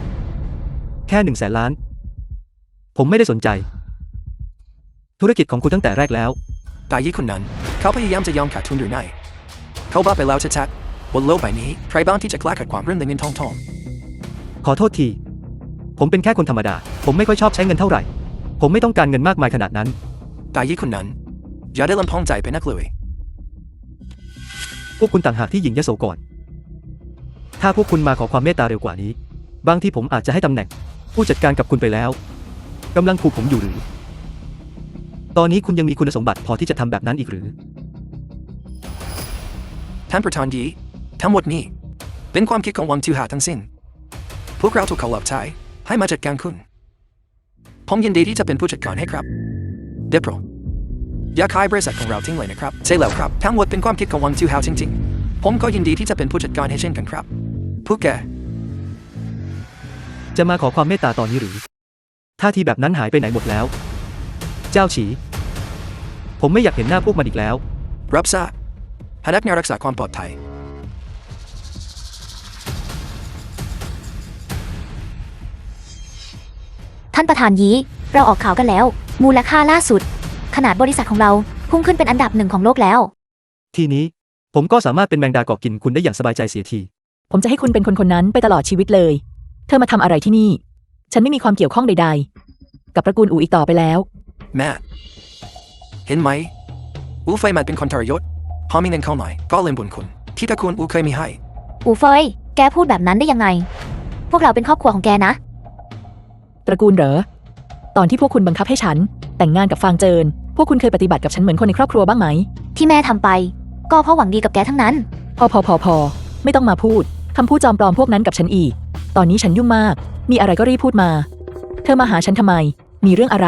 แค่100,000,000 ล้าน ผมไม่ได้สนใจ ธุรกิจของคุณตั้งแต่แรกแล้ว ตายยี่คนนั้น เขาพยายามจะยอมขาดทุนหรือไงเขาบ้าไปแล้วชัดๆบนโลกใบนี้ใครบ้างที่จะกล้าขัดความเรื่องเงินทอง ขอโทษที ผมเป็นแค่คนธรรมดา ผมไม่ค่อยชอบใช้เงินเท่าไหร่ ผมไม่ต้องการเงินมากมายขนาดนั้น ตายยี่คนนั้น อย่าได้ลำพองใจไปนักเลย พวกคุณต่างหากที่หยิ่งยโสก่อน ถ้าพวกคุณมาขอความเมตตาเร็วกว่านี้ บางที่ผมอาจจะให้ตำแหน่ง ผู้จัดการกับคุณไปแล้วกำลังขู่ผมอยู่หรือ ตอนนี้คุณยังมีคุณสมบัติพอที่จะทำแบบนั้นอีกหรือ ท่านประธานยีทั้งหมดนี้เป็นความคิดของวังทิวหาทั้งสิ้น พวกเราถูกเขาหลอกใช้ให้มาจัดการคุณ ผมยินดีที่จะเป็นผู้จัดการให้ครับเดโปรอย่าขายบริษัทของเราทิ้งเลยนะครับใช่แล้วครับทั้งหมดเป็นความคิดของวังทิวหาจริงๆผมก็ยินดีที่จะเป็นผู้จัดการให้เช่นกันครับพวกแก จะมาขอความเมตตาตอนนี้หรือ ท่าทีแบบนั้นหายไปไหนหมดแล้ว เจ้าฉี ผมไม่อยากเห็นหน้าพวกมันอีกแล้ว รับทราบพนักงานรักษาความปลอดภัย ท่านประธานยีเราออกข่าวกันแล้ว มูลค่าล่าสุด ขนาดบริษัทของเราพุ่งขึ้นเป็นอันดับ1ของโลกแล้ว ทีนี้ผมก็สามารถเป็นแมงดาเกาะกินคุณได้อย่างสบายใจเสียที ผมจะให้คุณเป็นคนนั้นไปตลอดชีวิตเลย เธอมาทำอะไรที่นี่ ฉันไม่มีความเกี่ยวข้องใดๆ กับตระกูลอูอีกต่อไปแล้ว แม่เห็นไหมอูไฟมันเป็นคนทรยศพอมีเงินเข้าหน่อยก็เล่นบุญคุณที่ตระกูลอูเคยมีให้ อูเฟย แกพูดแบบนั้นได้ยังไง พวกเราเป็นครอบครัวของแกนะ ตระกูลเหรอ ตอนที่พวกคุณบังคับให้ฉันแต่งงานกับฟางเจิน พวกคุณเคยปฏิบัติกับฉันเหมือนคนในครอบครัวบ้างไหม ที่แม่ทำไป ก็เพราะหวังดีกับแกทั้งนั้น พอ ไม่ต้องมาพูดคำพูดจอมปลอมพวกนั้นกับฉันอีก ตอนนี้ฉันยุ่งมาก มีอะไรก็รีบพูดมา เธอมาหาฉันทำไม มีเรื่องอะไร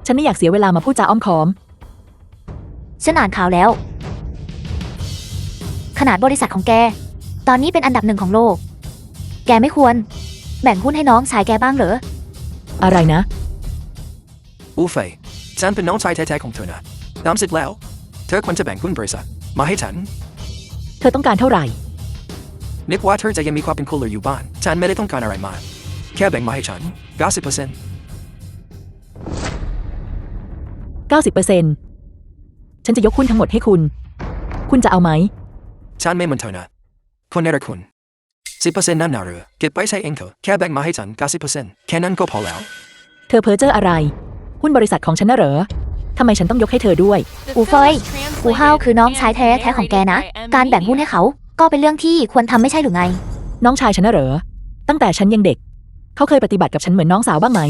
ฉันไม่อยากเสียเวลามาพูดจาอ้อมค้อม ฉันอ่านข่าวแล้ว ขนาดบริษัทของแก ตอนนี้เป็นอันดับ1ของโลก แกไม่ควร แบ่งหุ้นให้น้องชายแกบ้างเหรอ อะไรนะ อูไฟฉันเป็นน้องชายแท้ๆของเธอนะตามสิทธิ์แล้ว เธอควรจะแบ่งหุ้นบริษัทมาให้ฉัน เธอต้องการเท่าไหร่ นึกว่าเธอจะยังมีความเป็นคูลเลอร์อยู่บ้านฉันไม่ได้ต้องการอะไรมากแค่แบ่งมาให้ฉัน 90% 90%ฉันจะยกหุ้นทั้งหมดให้คุณ คุณจะเอาไหม ฉันไม่เหมือนเธอนะคนในระคุณ 10% นั่นน่าเรือเก็บไปใช้เองเถอะแค่แบ่งมาให้ฉัน 90% แค่นั้นก็พอแล้ว เธอเพ้อเจ้ออะไร หุ้นบริษัทของฉันน่ะเหรอ ทำไมฉันต้องยกให้เธอด้วย The อู film เฟย was อูเฮา translated คือน้องชาย and แท้ๆของแกนะ narrated by การแบ่งหุ้นให้ Amnesia. เขา ก็เป็นเรื่องที่ควรทำไม่ใช่หรือไง น้องชายฉันน่ะเหรอ ตั้งแต่ฉันยังเด็ก เขาเคยปฏิบัติกับฉันเหมือนน้องสาวบ้างไหม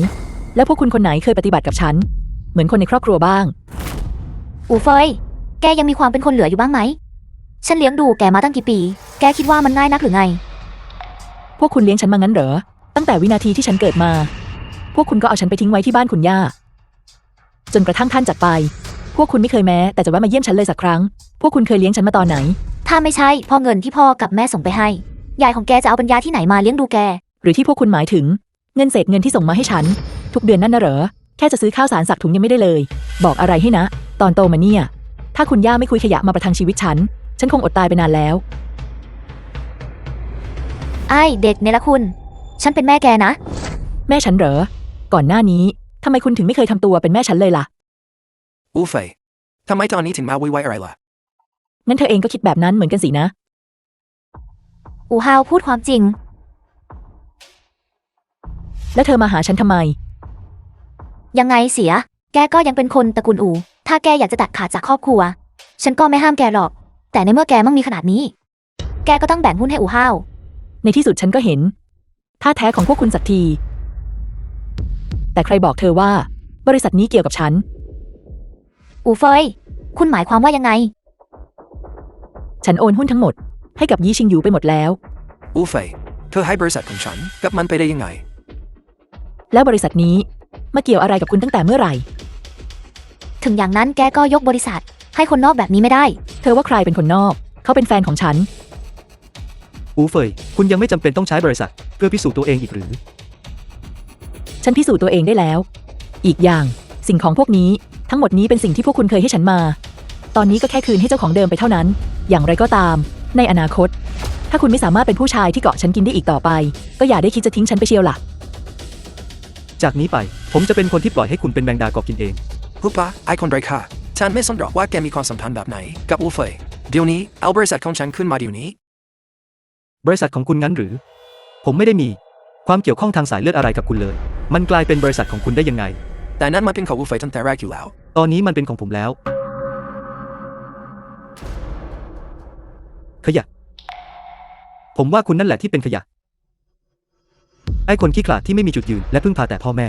แล้วพวกคุณคนไหนเคยปฏิบัติกับฉัน เหมือนคนในครอบครัวบ้าง อูเฟย แกยังมีความเป็นคนเหลืออยู่บ้างไหม ฉันเลี้ยงดูแกมาตั้งกี่ปี แกคิดว่ามันง่ายนักหรือไง พวกคุณเลี้ยงฉันมางั้นเหรอ ตั้งแต่วินาทีที่ฉันเกิดมา พวกคุณก็เอาฉันไปทิ้งไว้ที่บ้านคุณย่า จนกระทั่งท่านจากไป พวกคุณไม่เคยแม้แต่จะแวะมาเยี่ยมฉันเลยสักครั้ง พวกคุณเคยเลี้ยงฉันมาตอนไหน ถ้าไม่ใช่พ่อเงินที่พ่อกับแม่ส่งไปให้ ยายของแกจะเอาปัญญาที่ไหนมาเลี้ยงดูแก หรือที่พวกคุณหมายถึง เงินเศษเงินที่ส่งมาให้ฉัน ทุกเดือนนั่นน่ะเหรอ แค่จะซื้อข้าวสารสักถุงยังไม่ได้เลย บอกอะไรให้นะ ตอนโตมาเนี่ย ถ้าคุณย่าไม่คุยขยะมาประทังชีวิตฉันคงอดตายไปนานแล้ว ไอ้เด็กเนรคุณ ฉันเป็นแม่แกนะ แม่ฉันเหรอ ก่อนหน้านี้ทำไมคุณถึงไม่เคยทำตัวเป็นแม่ฉันเลยล่ะ อูไฟทำไมตอนนี้ถึงมาวุ่นวายอะไรล่ะ งั้นเธอเองก็คิดแบบนั้นเหมือนกันสินะ อูฮาวพูดความจริง แล้วเธอมาหาฉันทำไม ยังไงเสีย แกก็ยังเป็นคนตระกูลอู ถ้าแกอยากจะตัดขาดจากครอบครัว ฉันก็ไม่ห้ามแกหรอก แต่ในเมื่อแกมั่งมีขนาดนี้ แกก็ต้องแบ่งหุ้นให้อูฮาว ในที่สุดฉันก็เห็นท่าแท้ของพวกคุณสักที แต่ใครบอกเธอว่า บริษัทนี้เกี่ยวกับฉัน อูเฟย คุณหมายความว่ายังไง ฉันโอนหุ้นทั้งหมดให้กับยี่ชิงอยู่ไปหมดแล้ว อูไฟเธอให้บริษัทของฉันกับมันไปได้ยังไง แล้วบริษัทนี้มาเกี่ยวอะไรกับคุณตั้งแต่เมื่อไหร่ ถึงอย่างนั้นแกก็ยกบริษัท ให้คนนอกแบบนี้ไม่ได้ เธอว่าใครเป็นคนนอก เขาเป็นแฟนของฉัน อูเฟย คุณยังไม่จำเป็นต้องใช้บริษัทเพื่อพิสูจน์ตัวเองอีกหรือ ฉันพิสูจน์ตัวเองได้แล้ว อีกอย่างสิ่งของพวกนี้ทั้งหมดนี้เป็นสิ่งที่พวกคุณเคยให้ฉันมา ตอนนี้ก็แค่คืนให้เจ้าของเดิมไปเท่านั้น อย่างไรก็ตาม ในอนาคต ถ้าคุณไม่สามารถเป็นผู้ชายที่เกาะฉันกินได้อีกต่อไป ก็อย่าได้คิดจะทิ้งฉันไปเชียวล่ะ จากนี้ไปผมจะเป็นคนที่ปล่อยให้คุณเป็นแมงดาเกาะกินเอง หุบปะไอคอนไรค่ะฉันไม่สนหรอกว่าแกมีความสัมพันธ์แบบไหนกับอูเฟยเดี๋ยวนี้เอาบริษัทของฉันขึ้นมาเดี๋ยวนี้ บริษัทของคุณงั้นหรือ ผมไม่ได้มีความเกี่ยวข้องทางสายเลือดอะไรกับคุณเลย มันกลายเป็นบริษัทของคุณได้ยังไง แต่นั้นมันเป็นของอูเฟยตั้งแต่แรกอยู่แล้ว ตอนนี้มันเป็นของผมแล้ว ขยะ ผมว่าคุณนั่นแหละที่เป็นขยะ ไอ้คนขี้ขลาดที่ไม่มีจุดยืนและพึ่งพาแต่พ่อแม่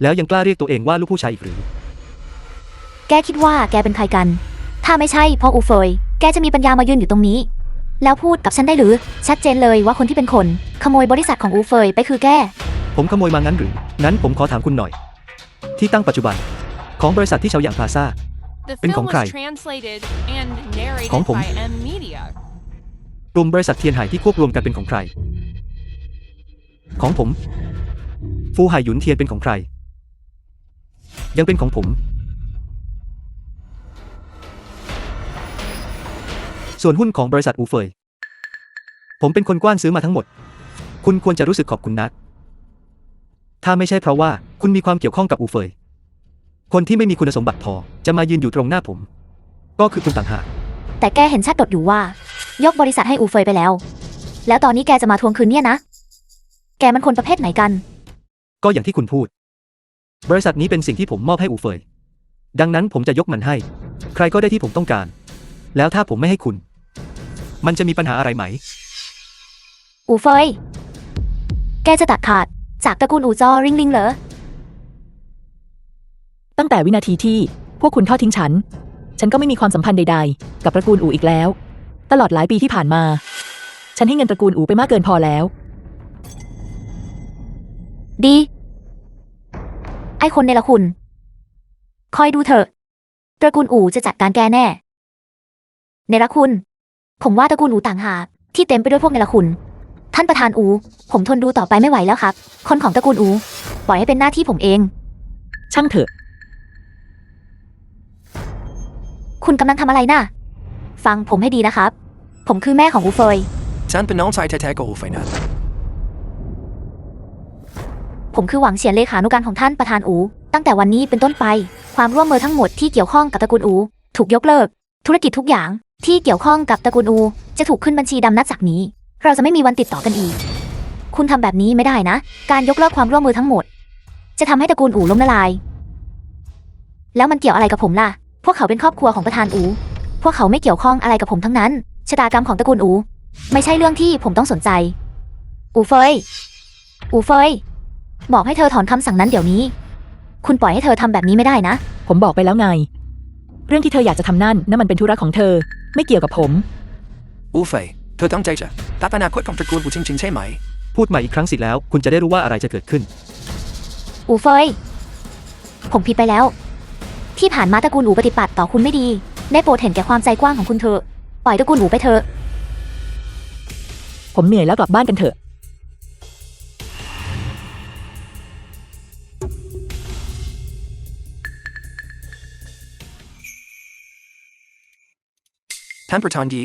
แล้วยังกล้าเรียกตัวเองว่าลูกผู้ชายอีกหรือ แกคิดว่าแกเป็นใครกัน ถ้าไม่ใช่เพราะอูเฟย แกจะมีปัญญามายืนอยู่ตรงนี้ แล้วพูดกับฉันได้หรือ ชัดเจนเลยว่าคนที่เป็นคน ขโมยบริษัทของอูเฟยไปคือแก ผมขโมยมางั้นหรือ งั้นผมขอถามคุณหน่อย ที่ตั้งปัจจุบันของบริษัทที่เฉาหยางพลาซ่า The Bên film cổng was cày. translated and narrated Cổng phụng. by M Media. กลุ่มบริษัทเทียนไหที่ควบรวมกันเป็นของใคร ของผม ฟูไห่หยุนเทียนเป็นของใคร ยังเป็นของผม ส่วนหุ้นของบริษัทอูเฟย ผมเป็นคนกว้านซื้อมาทั้งหมด คุณควรจะรู้สึกขอบคุณนะ ถ้าไม่ใช่เพราะว่าคุณมีความเกี่ยวข้องกับอูเฟย คนที่ไม่มีคุณสมบัติพอจะมายืนอยู่ตรงหน้าผม ก็คือคุณต่างหาก แต่แกเห็นชัดดดอยู่ว่า ยกบริษัทให้อูเฟยไปแล้ว แล้วตอนนี้แกจะมาทวงคืนเนี่ยนะ แกมันคนประเภทไหนกัน ก็อย่างที่คุณพูด บริษัทนี้เป็นสิ่งที่ผมมอบให้อูเฟย ดังนั้นผมจะยกมันให้ ใครก็ได้ที่ผมต้องการ แล้วถ้าผมไม่ให้คุณ มันจะมีปัญหาอะไรไหม อูเฟย แกจะตัดขาดจากตระกูลอูจอริงลิงเหรอ ตั้งแต่วินาทีที่พวกคุณทอดทิ้งฉันก็ไม่มีความสัมพันธ์ใดๆ กับตระกูลอูอีกแล้ว ตลอดหลายปีที่ผ่านมา ฉันให้เงินตระกูลอูไปมากเกินพอแล้ว ดี ไอคนในละคุณ คอยดูเถอะ ตระกูลอูจะจัดการแกแน่ ในละคุณ ผมว่าตระกูลอูต่างหากที่เต็มไปด้วยพวกในละคุณ ท่านประธานอู ผมทนดูต่อไปไม่ไหวแล้วครับ คนของตระกูลอู ปล่อยให้เป็นหน้าที่ผมเอง ช่างเถอะ คุณกำลังทำอะไรน่ะ ฟังผมให้ดีนะครับ ผมคือแม่ของอูเฟย ฉันเป็นน้องชายแท้ๆของอูเฟยนะ ผมคือหวังเฉียนเลขานุการของท่านประธานอู ตั้งแต่วันนี้เป็นต้นไป ความร่วมมือทั้งหมดที่เกี่ยวข้องกับตระกูลอู ถูกยกเลิก ธุรกิจทุกอย่างที่เกี่ยวข้องกับตระกูลอู จะถูกขึ้นบัญชีดำนับจากนี้ เราจะไม่มีวันติดต่อกันอีก คุณทำแบบนี้ไม่ได้นะ การยกเลิกความร่วมมือทั้งหมด จะทำให้ตระกูลอูล้มละลาย แล้วมันเกี่ยวอะไรกับผมล่ะ พวกเขาเป็นครอบครัวของประธานอู พวกเขาไม่เกี่ยวข้องอะไรกับผมทั้งนั้น ชะตากรรมของตระกูลอู ไม่ใช่เรื่องที่ผมต้องสนใจ อูเฟย อูเฟย บอกให้เธอถอนคำสั่งนั้นเดี๋ยวนี้ คุณปล่อยให้เธอทำแบบนี้ไม่ได้นะ ผมบอกไปแล้วไง เรื่องที่เธออยากจะทำนั่นมันเป็นธุระของเธอ ไม่เกี่ยวกับผม อูเฟยเธอตั้งใจจะตัดอนาคตของตระกูลอูจริงๆใช่ไหม พูดใหม่อีกครั้งสิแล้ว คุณจะได้รู้ว่าอะไรจะเกิดขึ้น อูเฟย ผมผิดไปแล้ว ที่ผ่านมาตระกูลอูปฏิปัติต่อคุณไม่ดี ได้โปรดเห็นแก่ความใจกว้างของคุณเถอะ ปล่อยตระกูลอูไปเถอะ ผมเหนื่อยแล้วกลับบ้านกันเถอะ ท่านประธานยี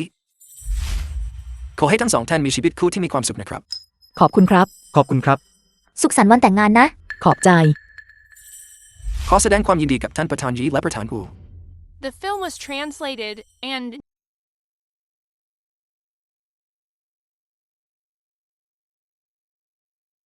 ขอให้ทั้งสองท่านมีชีวิตคู่ที่มีความสุขนะครับ ขอบคุณครับ ขอบคุณครับ สุขสันต์วันแต่งงานนะ ขอบใจ ขอแสดงความยินดีกับท่านประธานยีและประธานอู The film was translated and